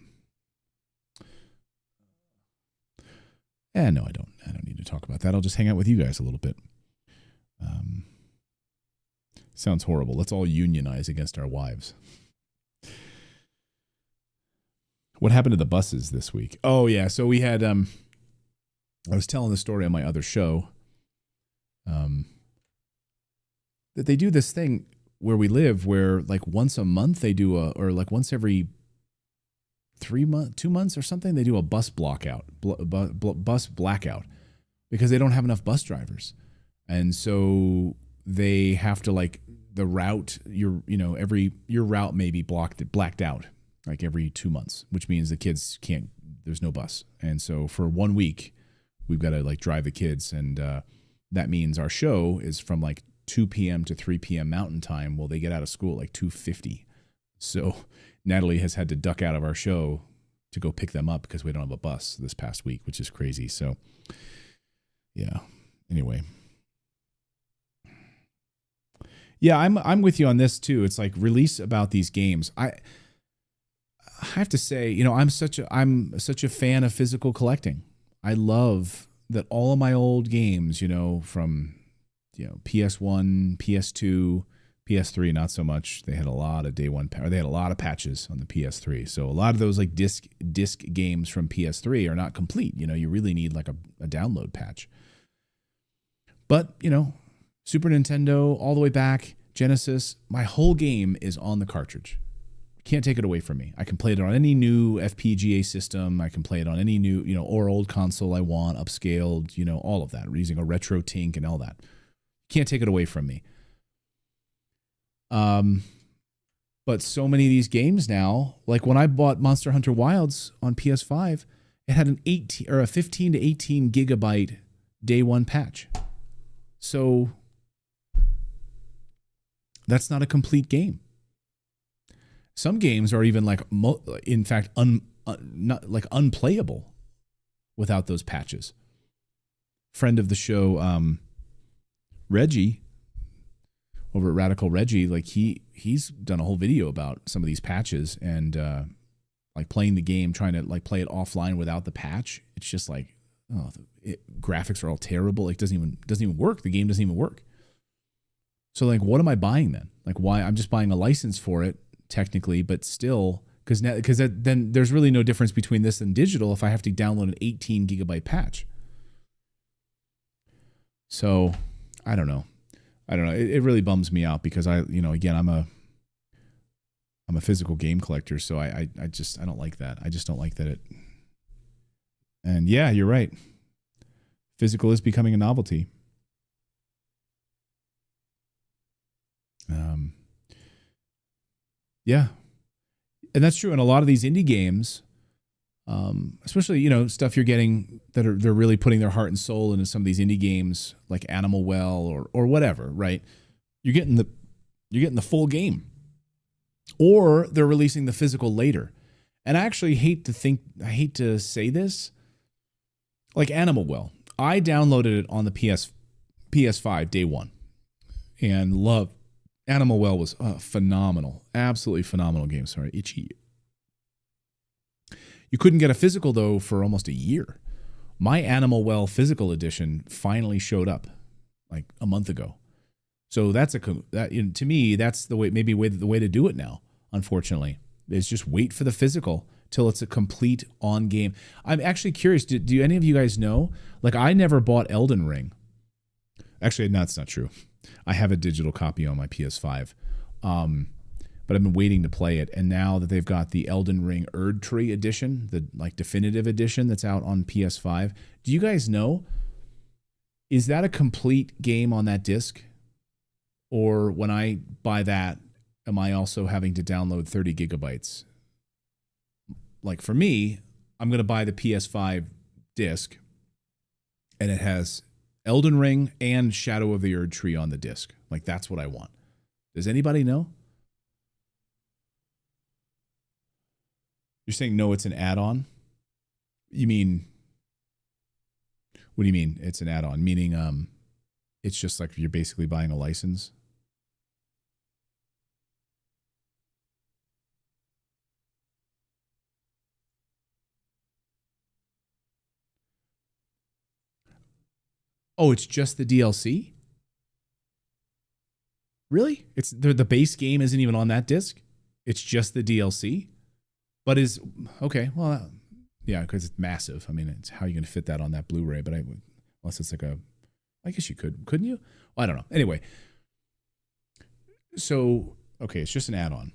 No, I don't. I don't need to talk about that. I'll just hang out with you guys a little bit. Sounds horrible. Let's all unionize against our wives. What happened to the buses this week? Oh, yeah. So we had, I was telling the story on my other show, that they do this thing where we live where like once a month they do or like once every 2 months or something, they do a bus bus blackout because they don't have enough bus drivers. And so they have to like the route, your route may be blacked out like every 2 months, which means the kids can't, there's no bus. And so for 1 week, we've got to like drive the kids. And that means our show is from like 2 p.m. to 3 p.m. Mountain Time. Well, they get out of school at like 2:50. So Natalie has had to duck out of our show to go pick them up because we don't have a bus this past week, which is crazy. So yeah, anyway. Yeah, I'm with you on this too. It's like release about these games. I have to say, I'm such a fan of physical collecting. I love that all of my old games, from PS1, PS2, PS3, not so much. They had a lot of day one, or they had a lot of patches on the PS3. So a lot of those like disc games from PS3 are not complete. You really need like a download patch. But, Super Nintendo, all the way back, Genesis, my whole game is on the cartridge. Can't take it away from me. I can play it on any new FPGA system. I can play it on any new, or old console I want, upscaled, all of that. We're using a retro tink and all that. Can't take it away from me. But so many of these games now, like when I bought Monster Hunter Wilds on PS5, it had a 15 to 18 gigabyte day one patch. So that's not a complete game. Some games are even like, in fact, not like unplayable without those patches. Friend of the show, Reggie, over at Radical Reggie, like he's done a whole video about some of these patches and like playing the game, trying to like play it offline without the patch. It's just like, graphics are all terrible. It doesn't even work. The game doesn't even work. So like, what am I buying then? Like, why? I'm just buying a license for it technically, but still, because then there's really no difference between this and digital if I have to download an 18 gigabyte patch. So I don't know. It really bums me out because again, I'm a physical game collector, so I don't like that. I just don't like that it. And yeah, you're right. Physical is becoming a novelty. Yeah, and that's true. And a lot of these indie games, especially stuff you're getting they're really putting their heart and soul into some of these indie games like Animal Well or whatever, right? You're getting the full game, or they're releasing the physical later. And I actually hate to say this, like Animal Well, I downloaded it on the PS5 day one, and loved. Animal Well was phenomenal, absolutely phenomenal game. Sorry, itchy. You couldn't get a physical though for almost a year. My Animal Well physical edition finally showed up like a month ago. So to me, that's the way to do it now. Unfortunately, is just wait for the physical till it's a complete on game. I'm actually curious. Do any of you guys know? Like, I never bought Elden Ring. Actually, no, that's not true. I have a digital copy on my PS5, but I've been waiting to play it. And now that they've got the Elden Ring Erd Tree edition, the like definitive edition that's out on PS5, do you guys know? Is that a complete game on that disc? Or when I buy that, am I also having to download 30 gigabytes? Like for me, I'm going to buy the PS5 disc, and it has Elden Ring and Shadow of the Erd Tree on the disc. Like, that's what I want. Does anybody know? You're saying no, it's an add-on? You mean, what do you mean it's an add-on? Meaning it's just like you're basically buying a license? Oh, it's just the DLC? Really? It's the base game isn't even on that disc? It's just the DLC? But is okay, well, yeah, because it's massive. I mean, it's how are you going to fit that on that Blu-ray? But unless it's like I guess you couldn't you? Well, I don't know. Anyway, so okay, it's just an add-on.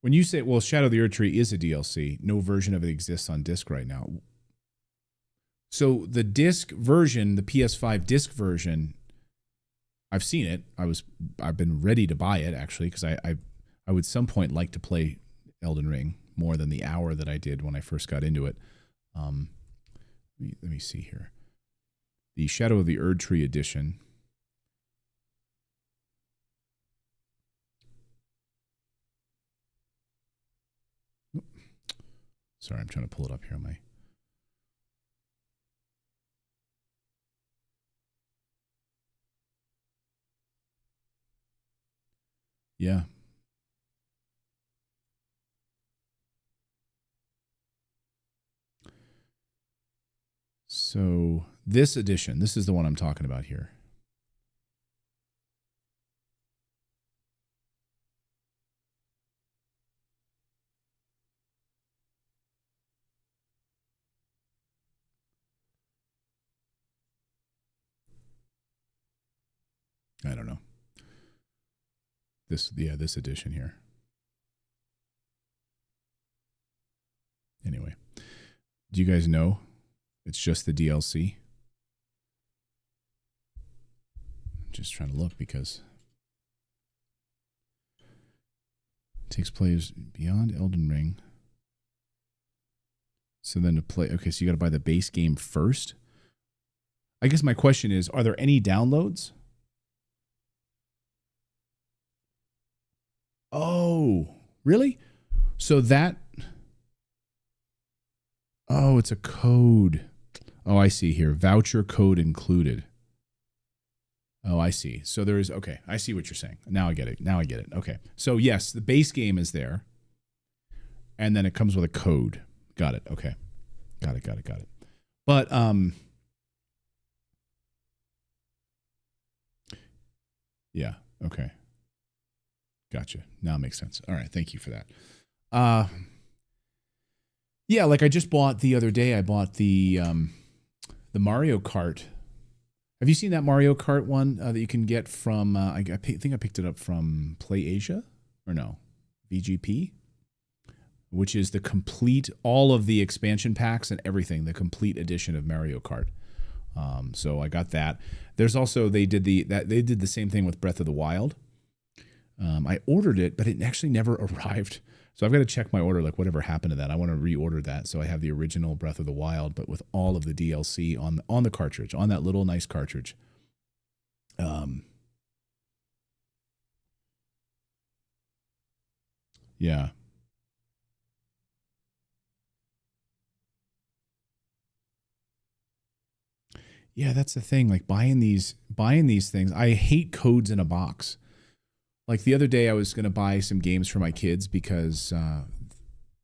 When you say, well, Shadow of the Erdtree is a DLC, no version of it exists on disc right now. So the disc version, the PS5 disc version, I've seen it. I've been ready to buy it actually because I would some point like to play Elden Ring more than the hour that I did when I first got into it. Let me see here. The Shadow of the Erdtree edition. Sorry, I'm trying to pull it up here on my. Yeah. So this edition, this is the one I'm talking about here. I don't know. This edition here. Anyway, do you guys know it's just the DLC? I'm just trying to look because it takes place beyond Elden Ring. So then to play, okay, so you got to buy the base game first. I guess my question is, are there any downloads? Oh, really? So that... Oh, it's a code. Oh, I see here. Voucher code included. Oh, I see. So there is... Okay, I see what you're saying. Now I get it. Okay. So yes, the base game is there. And then it comes with a code. Got it. Okay. Got it. But, yeah. Okay. Gotcha. Now it makes sense. All right. Thank you for that. Yeah, like I just bought the other day, I bought the Mario Kart. Have you seen that Mario Kart one that you can get from, I think I picked it up from Play Asia? Or no? VGP? Which is the complete, all of the expansion packs and everything, the complete edition of Mario Kart. So I got that. There's also, they did the same thing with Breath of the Wild. I ordered it, but it actually never arrived. So I've got to check my order, like whatever happened to that. I want to reorder that. So I have the original Breath of the Wild, but with all of the DLC on the cartridge, on that little nice cartridge. Yeah. Yeah, that's the thing. Like buying these things. I hate codes in a box. Like the other day I was going to buy some games for my kids because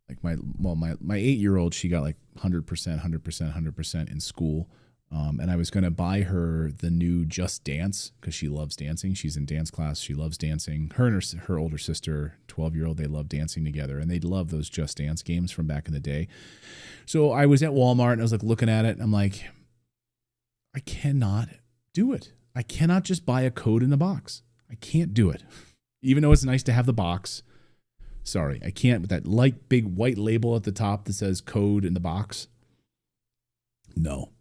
like my 8-year-old, she got like 100% in school. And I was going to buy her the new Just Dance because she loves dancing. She's in dance class. She loves dancing. Her and her older sister, 12-year-old, they love dancing together. And they love those Just Dance games from back in the day. So I was at Walmart and I was like looking at it. And I'm like, I cannot do it. I cannot just buy a code in the box. I can't do it. Even though it's nice to have the box. Sorry, I can't with that light big white label at the top that says code in the box. No.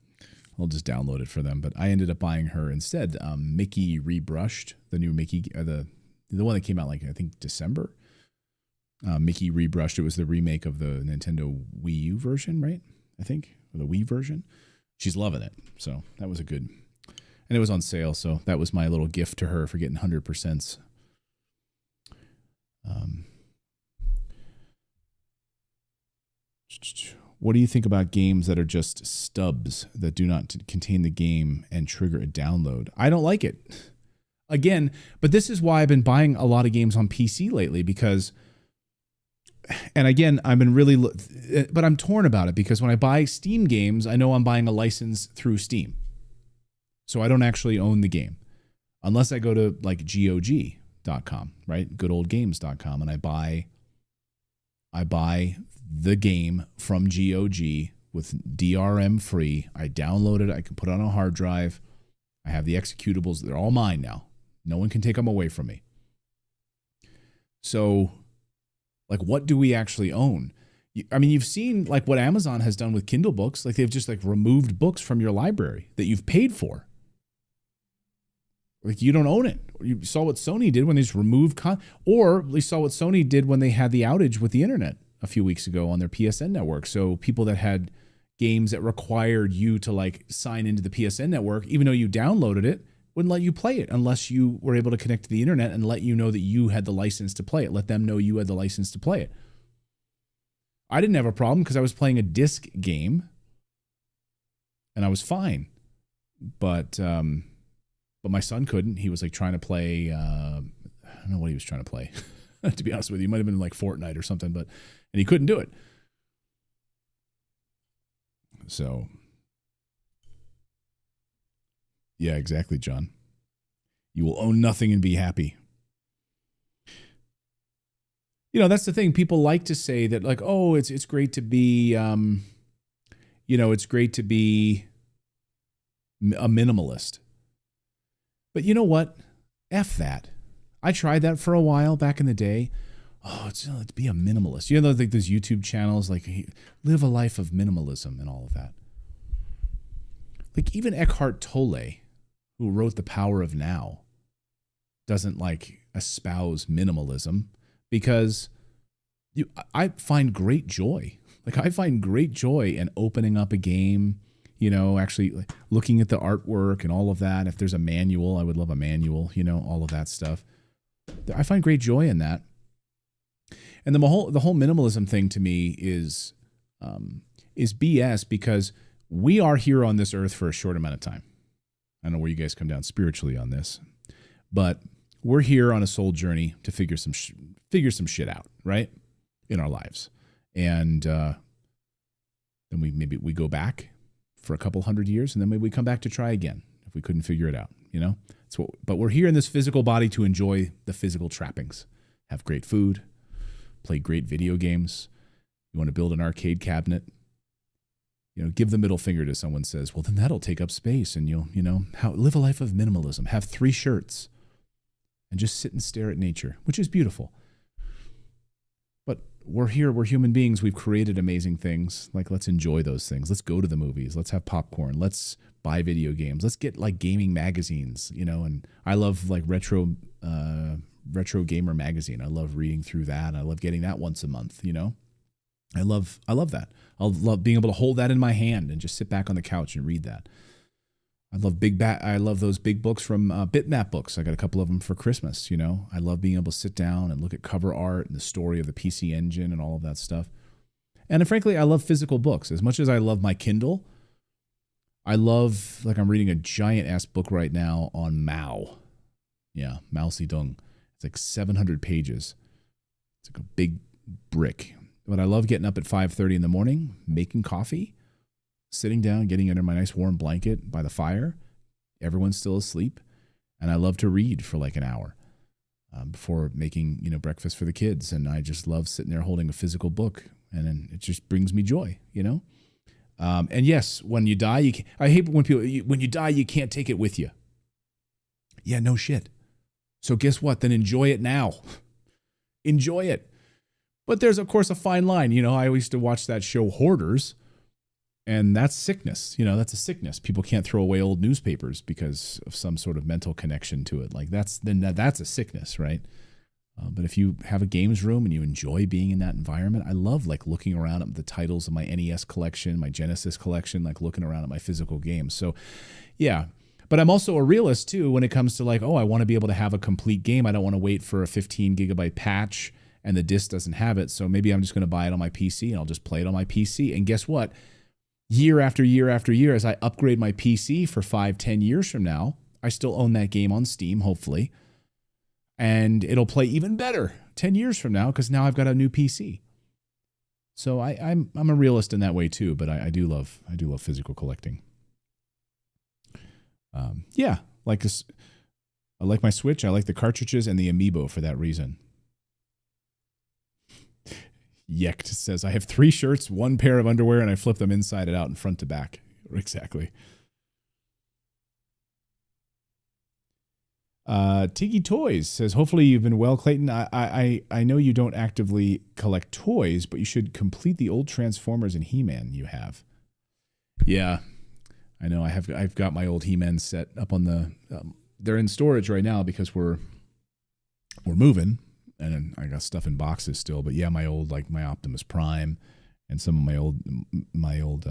I'll just download it for them. But I ended up buying her instead Mickey Rebrushed, the new Mickey, the one that came out like I think December. Mickey Rebrushed. It was the remake of the Nintendo Wii U version, right? I think, or the Wii version. She's loving it. So that was a good, and it was on sale. So that was my little gift to her for getting 100%. What do you think about games that are just stubs that do not contain the game and trigger a download? I don't like it. Again, but this is why I've been buying a lot of games on PC lately because and again, I've been really, but I'm torn about it because when I buy Steam games, I know I'm buying a license through Steam. So I don't actually own the game unless I go to like GOG.com, right? Goodoldgames.com, and I buy the game from GOG with DRM free. I download it. I can put it on a hard drive. I have the executables. They're all mine now. No one can take them away from me. So, like, what do we actually own? I mean, you've seen like what Amazon has done with Kindle books. Like, they've just like removed books from your library that you've paid for. Like, you don't own it. You saw what Sony did when they just removed or you saw what Sony did when they had the outage with the internet a few weeks ago on their PSN network. So people that had games that required you to like sign into the PSN network, even though you downloaded it, wouldn't let you play it unless you were able to connect to the internet and let you know that you had the license to play it. Let them know you had the license to play it. I didn't have a problem because I was playing a disc game and I was fine. But my son couldn't. He was like trying to play, I don't know what he was trying to play. To be honest with you, it might have been like Fortnite or something, and he couldn't do it. So, yeah, exactly, John. You will own nothing and be happy. You know, that's the thing. People like to say that, like, oh, it's great to be, it's great to be a minimalist. But you know what? F that. I tried that for a while back in the day. Oh, it's to be a minimalist. You know, like those YouTube channels, like live a life of minimalism and all of that. Like even Eckhart Tolle, who wrote The Power of Now, doesn't like espouse minimalism because I find great joy. Like I find great joy in opening up a game, actually looking at the artwork and all of that. If there's a manual, I would love a manual, all of that stuff. I find great joy in that. And the whole minimalism thing to me is BS because we are here on this earth for a short amount of time. I don't know where you guys come down spiritually on this, but we're here on a soul journey to figure some shit out, right, in our lives, and then maybe we go back for a couple hundred years, and then maybe we come back to try again if we couldn't figure it out. But we're here in this physical body to enjoy the physical trappings, have great food, play great video games. You want to build an arcade cabinet, give the middle finger to someone says, well, then that'll take up space and you'll live a life of minimalism, have 3 shirts and just sit and stare at nature, which is beautiful. But we're here, we're human beings. We've created amazing things. Like, let's enjoy those things. Let's go to the movies. Let's have popcorn. Let's buy video games. Let's get like gaming magazines, and I love like retro gamer magazine. I love reading through that. I love getting that once a month, I love that. I love being able to hold that in my hand and just sit back on the couch and read that. I love those big books from Bitmap Books. I got a couple of them for Christmas, I love being able to sit down and look at cover art and the story of the PC Engine and all of that stuff. And frankly, I love physical books. As much as I love my Kindle, I love, like I'm reading a giant-ass book right now on Mao. Yeah, Mao Zedong. It's like 700 pages. It's like a big brick. But I love getting up at 5:30 in the morning, making coffee, sitting down, getting under my nice warm blanket by the fire. Everyone's still asleep. And I love to read for like an hour before making, breakfast for the kids. And I just love sitting there holding a physical book. And then it just brings me joy, And yes, when you die, I hate when you die, you can't take it with you. Yeah, no shit. So guess what? Then enjoy it now. Enjoy it. But there's, of course, a fine line. I used to watch that show Hoarders, and that's sickness. That's a sickness. People can't throw away old newspapers because of some sort of mental connection to it. Like that's a sickness, right? But if you have a games room and you enjoy being in that environment, I love like looking around at the titles of my NES collection, my Genesis collection, like looking around at my physical games. So, yeah. But I'm also a realist too when it comes to like, oh, I want to be able to have a complete game. I don't want to wait for a 15 gigabyte patch and the disc doesn't have it. So maybe I'm just going to buy it on my PC and I'll just play it on my PC. And guess what? Year after year after year, as I upgrade my PC for 5-10 years from now, I still own that game on Steam, hopefully. And it'll play even better 10 years from now because now I've got a new PC. So I'm a realist in that way too, but I do love physical collecting. Yeah, like this. I like my Switch. I like the cartridges and the amiibo for that reason. Yecht says, I have 3 shirts, 1 pair of underwear, and I flip them inside and out and front to back. Exactly. Tiggy Toys says, hopefully you've been well, Clayton. I know you don't actively collect toys, but you should complete the old Transformers and He-Man you have. Yeah, I know. I've got my old He-Man set up on the. They're in storage right now because we're moving, and I got stuff in boxes still. But yeah, my old my Optimus Prime, and some of my old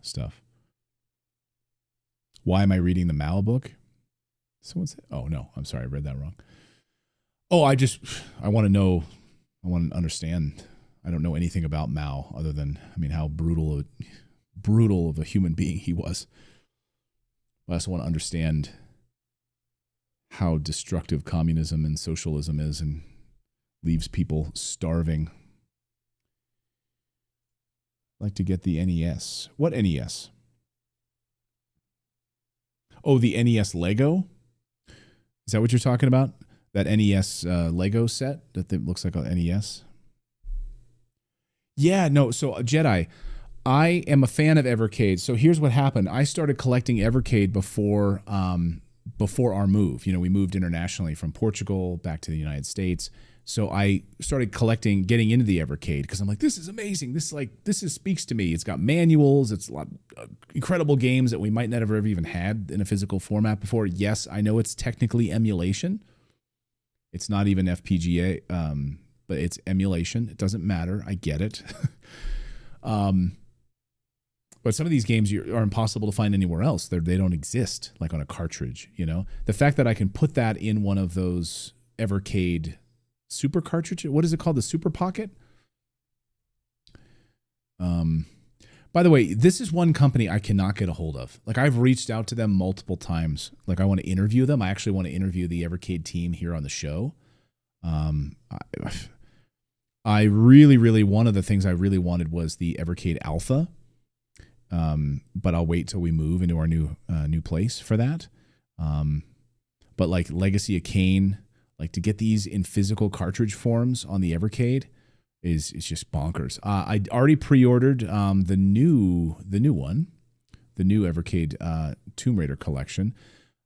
stuff. Why am I reading the Mao book? Someone said, oh no, I'm sorry, I read that wrong. Oh, I want to know, I want to understand. I don't know anything about Mao other than, how brutal of a human being he was. I also want to understand how destructive communism and socialism is and leaves people starving. I'd like to get the NES. What NES? Oh, the NES Lego? Is that what you're talking about? That NES Lego set that looks like an NES? Yeah, no. So Jedi, I am a fan of Evercade. So here's what happened. I started collecting Evercade before our move. We moved internationally from Portugal back to the United States. So I started getting into the Evercade because I'm like, this is amazing. This speaks to me. It's got manuals. It's a lot of incredible games that we might not have ever even had in a physical format before. Yes, I know it's technically emulation. It's not even FPGA, but it's emulation. It doesn't matter. I get it. But some of these games are impossible to find anywhere else. They don't exist like on a cartridge. The fact that I can put that in one of those Evercade super cartridge. What is it called? The Super Pocket? By the way, this is one company I cannot get a hold of. I've reached out to them multiple times. I want to interview them. I actually want to interview the Evercade team here on the show. I really, one of the things I really wanted was the Evercade Alpha. But I'll wait till we move into our new place for that. But Legacy of Kain, to get these in physical cartridge forms on the Evercade is just bonkers. I already pre-ordered the new one, the new Evercade Tomb Raider collection.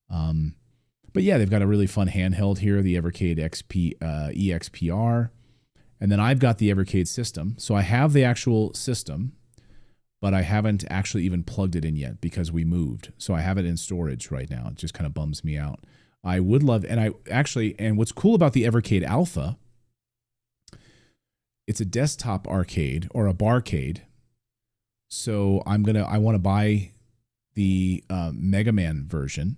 But yeah, they've got a really fun handheld here, the Evercade EXPR, and then I've got the Evercade system. So I have the actual system, but I haven't actually even plugged it in yet because we moved. So I have it in storage right now. It just kind of bums me out. I would love, and what's cool about the Evercade Alpha, it's a desktop arcade or a barcade. So I want to buy the Mega Man version.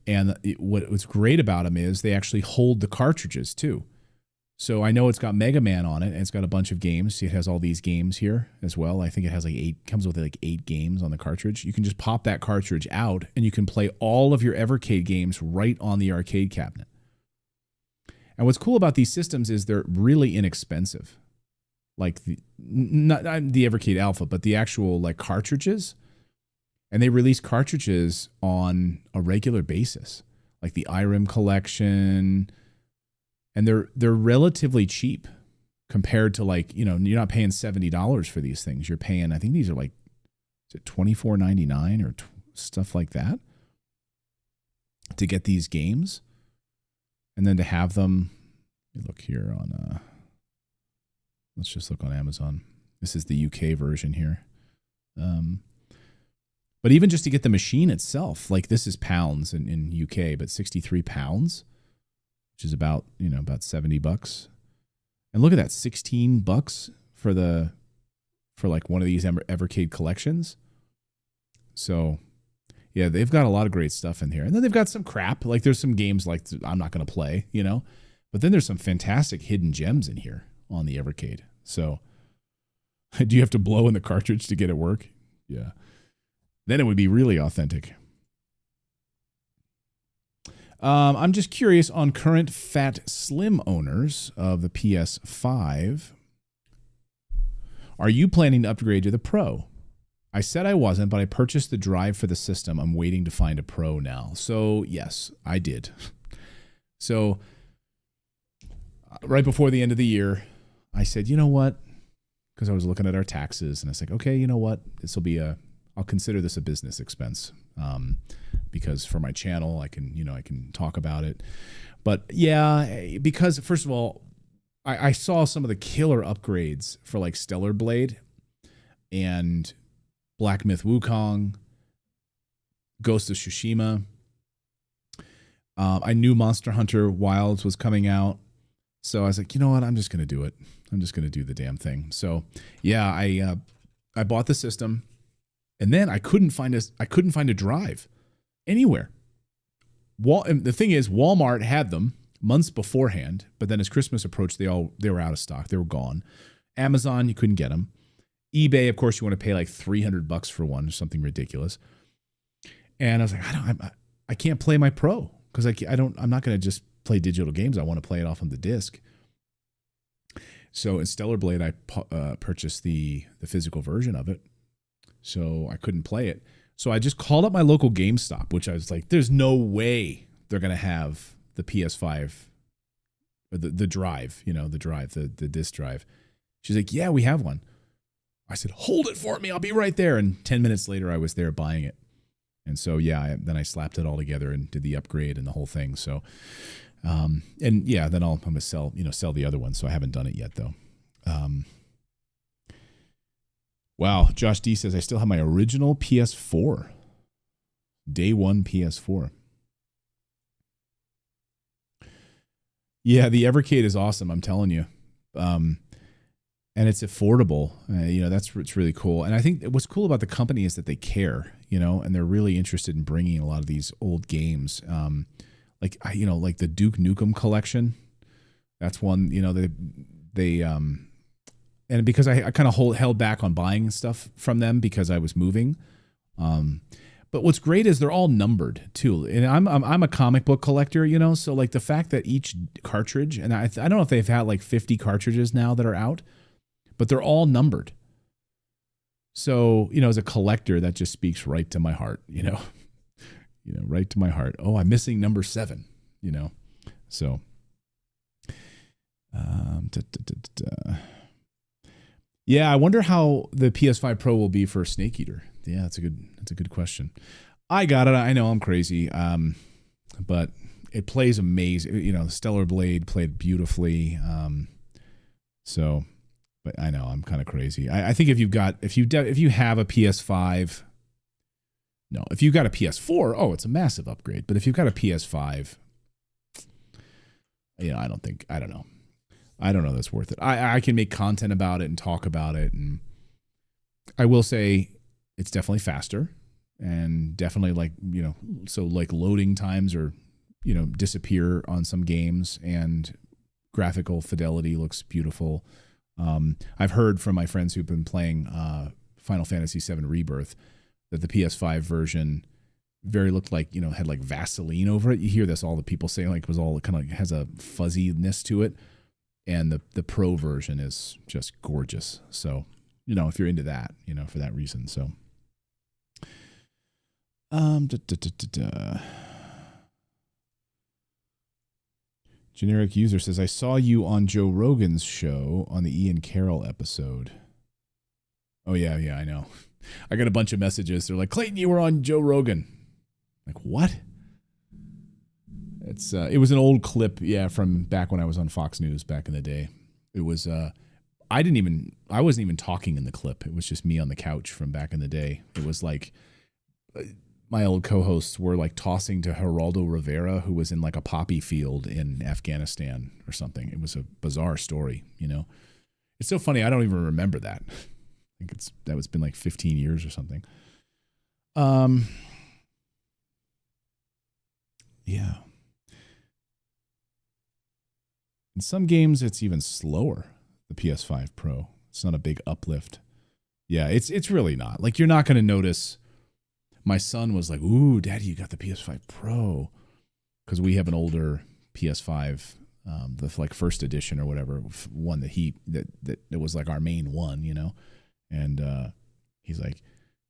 And what's great about them is they actually hold the cartridges too. So I know it's got Mega Man on it, and it's got a bunch of games. See, it has all these games here as well. I think it has comes with 8 games on the cartridge. You can just pop that cartridge out, and you can play all of your Evercade games right on the arcade cabinet. And what's cool about these systems is they're really inexpensive. Not the Evercade Alpha, but the actual cartridges. And they release cartridges on a regular basis, like the IREM collection. And they're relatively cheap compared to you're not paying $70 for these things. You're paying, I think these are is it $24.99 or stuff like that to get these games. And then to have them, let me look here on, let's just look on Amazon. This is the UK version here. But even just to get the machine itself, this is pounds in UK, but 63 pounds. Which is about $70. And look at that, $16 for one of these Evercade collections. So yeah, they've got a lot of great stuff in here. And then they've got some crap. There's some games I'm not going to play, but then there's some fantastic hidden gems in here on the Evercade. So do you have to blow in the cartridge to get it work? Yeah. Then it would be really authentic. I'm just curious on current fat slim owners of the PS5. Are you planning to upgrade to the Pro? I said I wasn't, but I purchased the drive for the system. I'm waiting to find a Pro now. So yes, I did. So right before the end of the year, I said, you know what? Because I was looking at our taxes, and I was like, okay, you know what? This will be I'll consider this a business expense, because for my channel, I can talk about it. But yeah, because first of all, I saw some of the killer upgrades for like Stellar Blade and Black Myth Wukong, Ghost of Tsushima. I knew Monster Hunter Wilds was coming out. So I was like, you know what? I'm just going to do it. I'm just going to do the damn thing. So yeah, I bought the system, and then I couldn't find a drive anywhere. And the thing is, Walmart had them months beforehand, but then as Christmas approached, they were out of stock. They were gone. Amazon, you couldn't get them. eBay, of course, you want to pay like $300 for one or something ridiculous. And I was like, I can't play my Pro because I'm not going to just play digital games. I want to play it off on the disc. So in Stellar Blade, I purchased the physical version of it, so I couldn't play it. So I just called up my local GameStop, which I was like, there's no way they're going to have the PS5, or the drive, the disc drive. She's like, yeah, we have one. I said, hold it for me. I'll be right there. And 10 minutes later, I was there buying it. And so, yeah, then I slapped it all together and did the upgrade and the whole thing. So, and yeah, then I'm going to sell the other one. So I haven't done it yet though. Wow. Josh D says, I still have my original PS4. Day one PS4. Yeah, the Evercade is awesome. I'm telling you. And it's affordable. That's what's really cool. And I think what's cool about the company is that they care, and they're really interested in bringing a lot of these old games. Like the Duke Nukem collection. That's one, they and because I kind of held back on buying stuff from them because I was moving. But what's great is they're all numbered too. And I'm a comic book collector, so like the fact that each cartridge, and I don't know if they've had like 50 cartridges now that are out, but they're all numbered. So, as a collector, that just speaks right to my heart, right to my heart. Oh, I'm missing number 7, so, yeah, I wonder how the PS5 Pro will be for Snake Eater. Yeah, that's a good question. I got it. I know I'm crazy. But it plays amazing. Stellar Blade played beautifully. So, but I know I'm kind of crazy. I think if you have a PS5, no, if you've got a PS4, oh, it's a massive upgrade. But if you've got a PS5, I don't know. I don't know that's worth it. I can make content about it and talk about it. And I will say it's definitely faster and definitely so loading times are, disappear on some games, and graphical fidelity looks beautiful. I've heard from my friends who've been playing Final Fantasy VII Rebirth that the PS5 version looked like, had like Vaseline over it. You hear this, all the people saying like it was all kind of has a fuzziness to it. And the Pro version is just gorgeous. So, if you're into that, for that reason. So, Generic user says, I saw you on Joe Rogan's show on the Ian Carroll episode. Oh, yeah, I know. I got a bunch of messages. They're like, Clayton, you were on Joe Rogan. Like, what? It was an old clip, yeah, from back when I was on Fox News back in the day. It was I wasn't even talking in the clip. It was just me on the couch from back in the day. It was like my old co-hosts were like tossing to Geraldo Rivera, who was in like a poppy field in Afghanistan or something. It was a bizarre story, It's so funny. I don't even remember that. I think that was been like 15 years or something. Yeah. In some games, it's even slower, the PS5 Pro. It's not a big uplift. Yeah, it's really not. Like, you're not going to notice. My son was like, ooh, Daddy, you got the PS5 Pro. Because we have an older PS5 the like first edition or whatever, one that that was like our main one, you know. And he's like,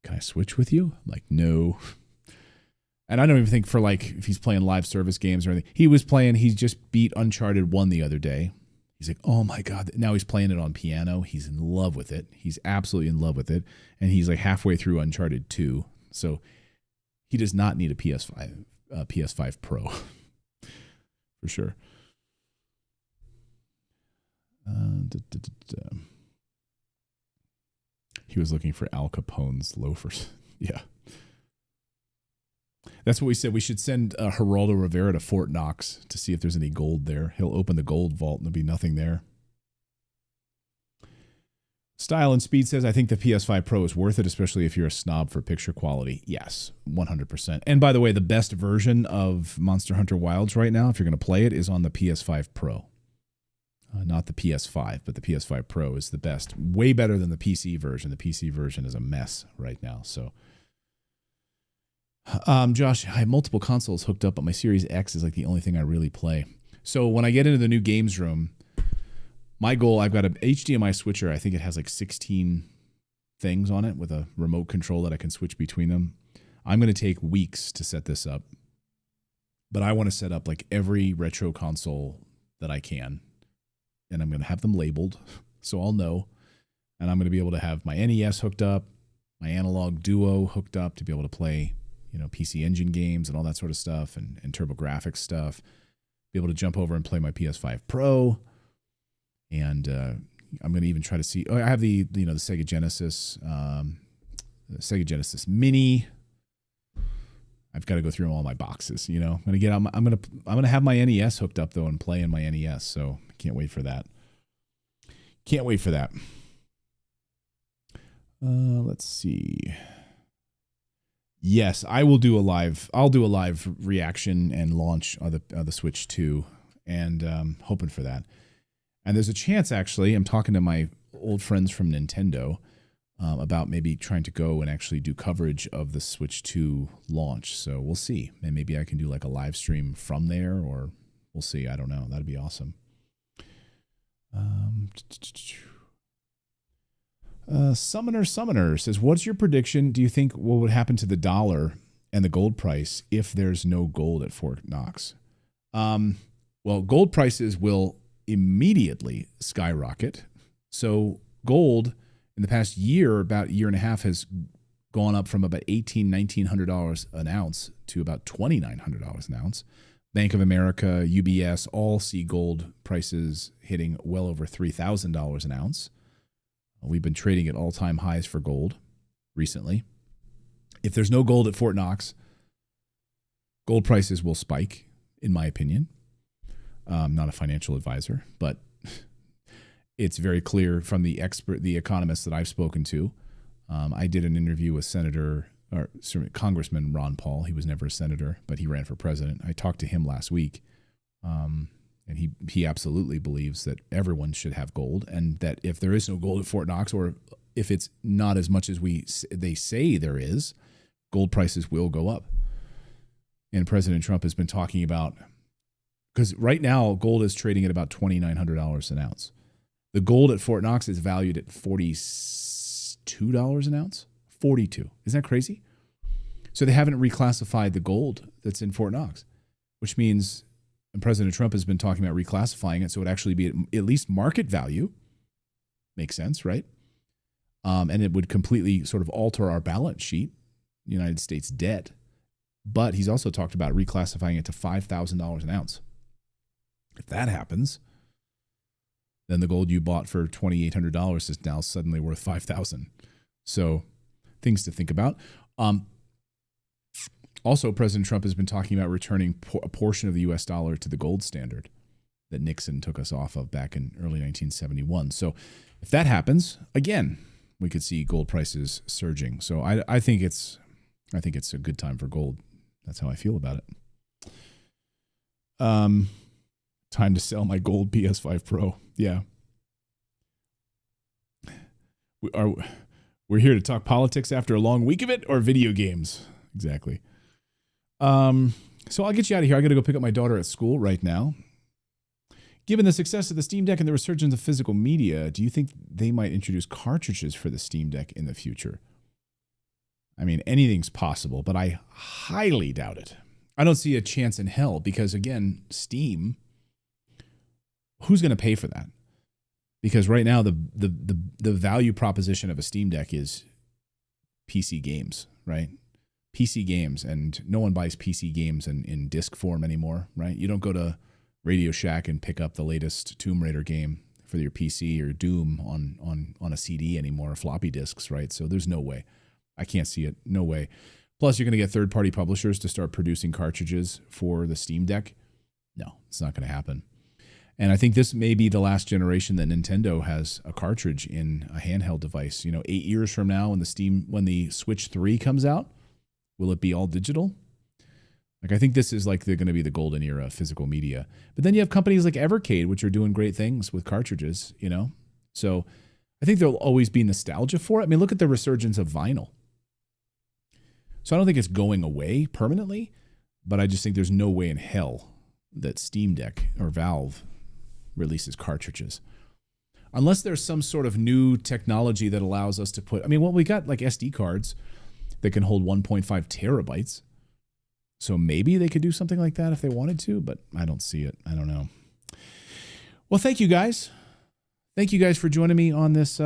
"Can I switch with you?" I'm like, "No." And I don't even think for like if he's playing live service games or anything. He just beat Uncharted 1 the other day. He's like, "Oh my God." Now he's playing it on piano. He's in love with it. He's absolutely in love with it. And he's like halfway through Uncharted 2. So he does not need a PS5 Pro for sure. He was looking for Al Capone's loafers. Yeah. That's what we said. We should send Geraldo Rivera to Fort Knox to see if there's any gold there. He'll open the gold vault and there'll be nothing there. Style and Speed says, I think the PS5 Pro is worth it, especially if you're a snob for picture quality. Yes, 100%. And by the way, the best version of Monster Hunter Wilds right now, if you're going to play it, is on the PS5 Pro. Not the PS5, but the PS5 Pro is the best. Way better than the PC version. The PC version is a mess right now. So, Josh, I have multiple consoles hooked up, but my Series X is like the only thing I really play. So when I get into the new games room, my goal, I've got an HDMI switcher. I think it has like 16 things on it with a remote control that I can switch between them. I'm going to take weeks to set this up, but I want to set up like every retro console that I can, and I'm going to have them labeled so I'll know. And I'm going to be able to have my NES hooked up, my Analog Duo hooked up to be able to play, you know, PC Engine games and all that sort of stuff, and TurboGrafx stuff. Be able to jump over and play my PS5 Pro. And I'm going to even try to see. Oh, I have the Sega Genesis, Mini. I've got to go through all my boxes. You know, I'm going to have my NES hooked up though and play in my NES. So I can't wait for that. Can't wait for that. Let's see. Yes, I'll do a live reaction and launch of the Switch 2, and hoping for that. And there's a chance, actually, I'm talking to my old friends from Nintendo about maybe trying to go and actually do coverage of the Switch 2 launch. So we'll see. And maybe I can do like a live stream from there, or we'll see. I don't know. That'd be awesome. Summoner says, what's your prediction? Do you think what would happen to the dollar and the gold price if there's no gold at Fort Knox? Well, gold prices will immediately skyrocket. So gold in the past year, about a year and a half, has gone up from about $1,900 an ounce to about $2,900 an ounce. Bank of America, UBS, all see gold prices hitting well over $3,000 an ounce. We've been trading at all-time highs for gold recently. If there's no gold at Fort Knox, gold prices will spike, in my opinion. I'm not a financial advisor, but it's very clear from the economists that I've spoken to. I did an interview with Congressman Ron Paul. He was never a senator, but he ran for president. I talked to him last week, and he absolutely believes that everyone should have gold, and that if there is no gold at Fort Knox, or if it's not as much as they say there is, gold prices will go up. And President Trump has been talking about, because right now gold is trading at about $2,900 an ounce. The gold at Fort Knox is valued at $42 an ounce. 42. Isn't that crazy? So they haven't reclassified the gold that's in Fort Knox, which means, and President Trump has been talking about reclassifying it so it would actually be at least market value. Makes sense, right? And it would completely sort of alter our balance sheet, United States debt. But he's also talked about reclassifying it to $5,000 an ounce. If that happens, then the gold you bought for $2,800 is now suddenly worth $5,000. So things to think about. Also, President Trump has been talking about returning a portion of the U.S. dollar to the gold standard that Nixon took us off of back in early 1971. So if that happens, again, we could see gold prices surging. So I think it's a good time for gold. That's how I feel about it. Time to sell my gold PS5 Pro. Yeah. We're here to talk politics after a long week of it, or video games. Exactly. So I'll get you out of here. I got to go pick up my daughter at school right now. Given the success of the Steam Deck and the resurgence of physical media, do you think they might introduce cartridges for the Steam Deck in the future? I mean, anything's possible, but I highly doubt it. I don't see a chance in hell because, again, Steam, who's going to pay for that? Because right now, the value proposition of a Steam Deck is PC games, right? PC games, and no one buys PC games in disc form anymore, right? You don't go to Radio Shack and pick up the latest Tomb Raider game for your PC or Doom on a CD anymore, or floppy disks, right? So there's no way. I can't see it. No way. Plus, you're going to get third-party publishers to start producing cartridges for the Steam Deck. No, it's not going to happen. And I think this may be the last generation that Nintendo has a cartridge in a handheld device. 8 years from now, when the Switch 3 comes out, will it be all digital? I think this is they're going to be the golden era of physical media. But then you have companies like Evercade, which are doing great things with cartridges, So I think there'll always be nostalgia for it. I mean, look at the resurgence of vinyl. So I don't think it's going away permanently, but I just think there's no way in hell that Steam Deck or Valve releases cartridges. Unless there's some sort of new technology that allows us to put, we got SD cards that can hold 1.5 terabytes. So maybe they could do something like that if they wanted to, but I don't see it. I don't know. Well, thank you guys. Thank you guys for joining me on this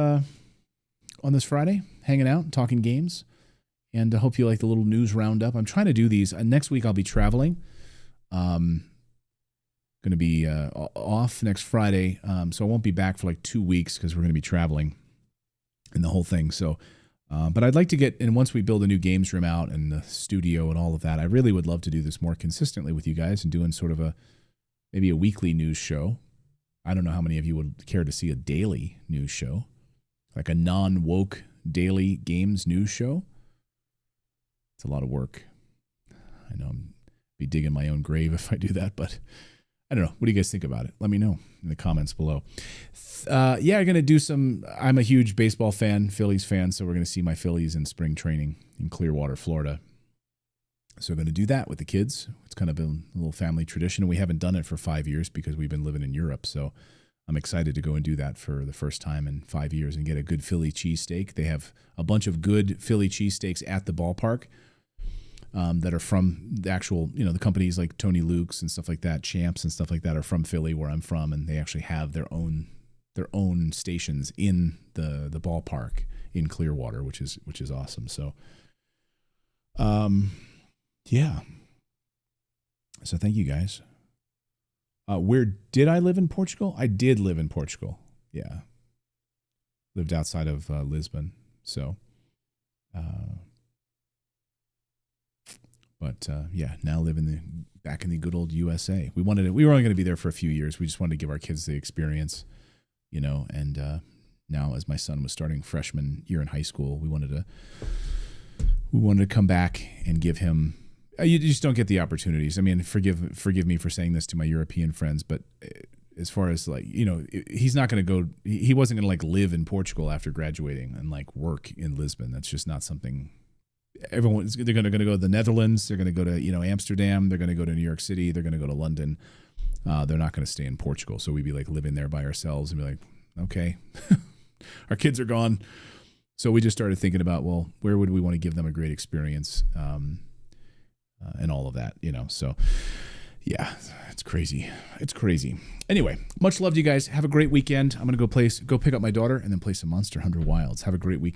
Friday, hanging out, talking games. And I hope you like the little news roundup. I'm trying to do these. Next week I'll be traveling. Going to be off next Friday, so I won't be back for 2 weeks because we're going to be traveling and the whole thing. So, but I'd like to get, and once we build a new games room out and the studio and all of that, I really would love to do this more consistently with you guys and doing sort of maybe a weekly news show. I don't know how many of you would care to see a daily news show, like a non-woke daily games news show. It's a lot of work. I know I'm be digging my own grave if I do that, but I don't know. What do you guys think about it? Let me know in the comments below. I'm going to do I'm a huge baseball fan, Phillies fan, so we're going to see my Phillies in spring training in Clearwater, Florida. So we're going to do that with the kids. It's kind of been a little family tradition. We haven't done it for 5 years because we've been living in Europe, so I'm excited to go and do that for the first time in 5 years and get a good Philly cheesesteak. They have a bunch of good Philly cheesesteaks at the ballpark that are from the actual, the companies like Tony Luke's and stuff like that, Champs and stuff like that are from Philly, where I'm from, and they actually have their own stations in the ballpark in Clearwater, which is awesome. So, yeah. So thank you guys. Where did I live in Portugal? I did live in Portugal. Yeah. Lived outside of Lisbon. So, now live back in the good old USA. We were only going to be there for a few years. We just wanted to give our kids the experience, and now as my son was starting freshman year in high school, we wanted to come back and give him. You just don't get the opportunities. I mean, forgive me for saying this to my European friends, but as far as he's not going to go. He wasn't going to live in Portugal after graduating and work in Lisbon. That's just not something. They're going to go to the Netherlands. They're going to go to Amsterdam. They're going to go to New York City. They're going to go to London. They're not going to stay in Portugal. So we'd be living there by ourselves and be like, okay, our kids are gone. So we just started thinking about, well, where would we want to give them a great experience? And all of that, so yeah, it's crazy. It's crazy. Anyway, much love to you guys. Have a great weekend. I'm going to go pick up my daughter and then play some Monster Hunter Wilds. Have a great weekend.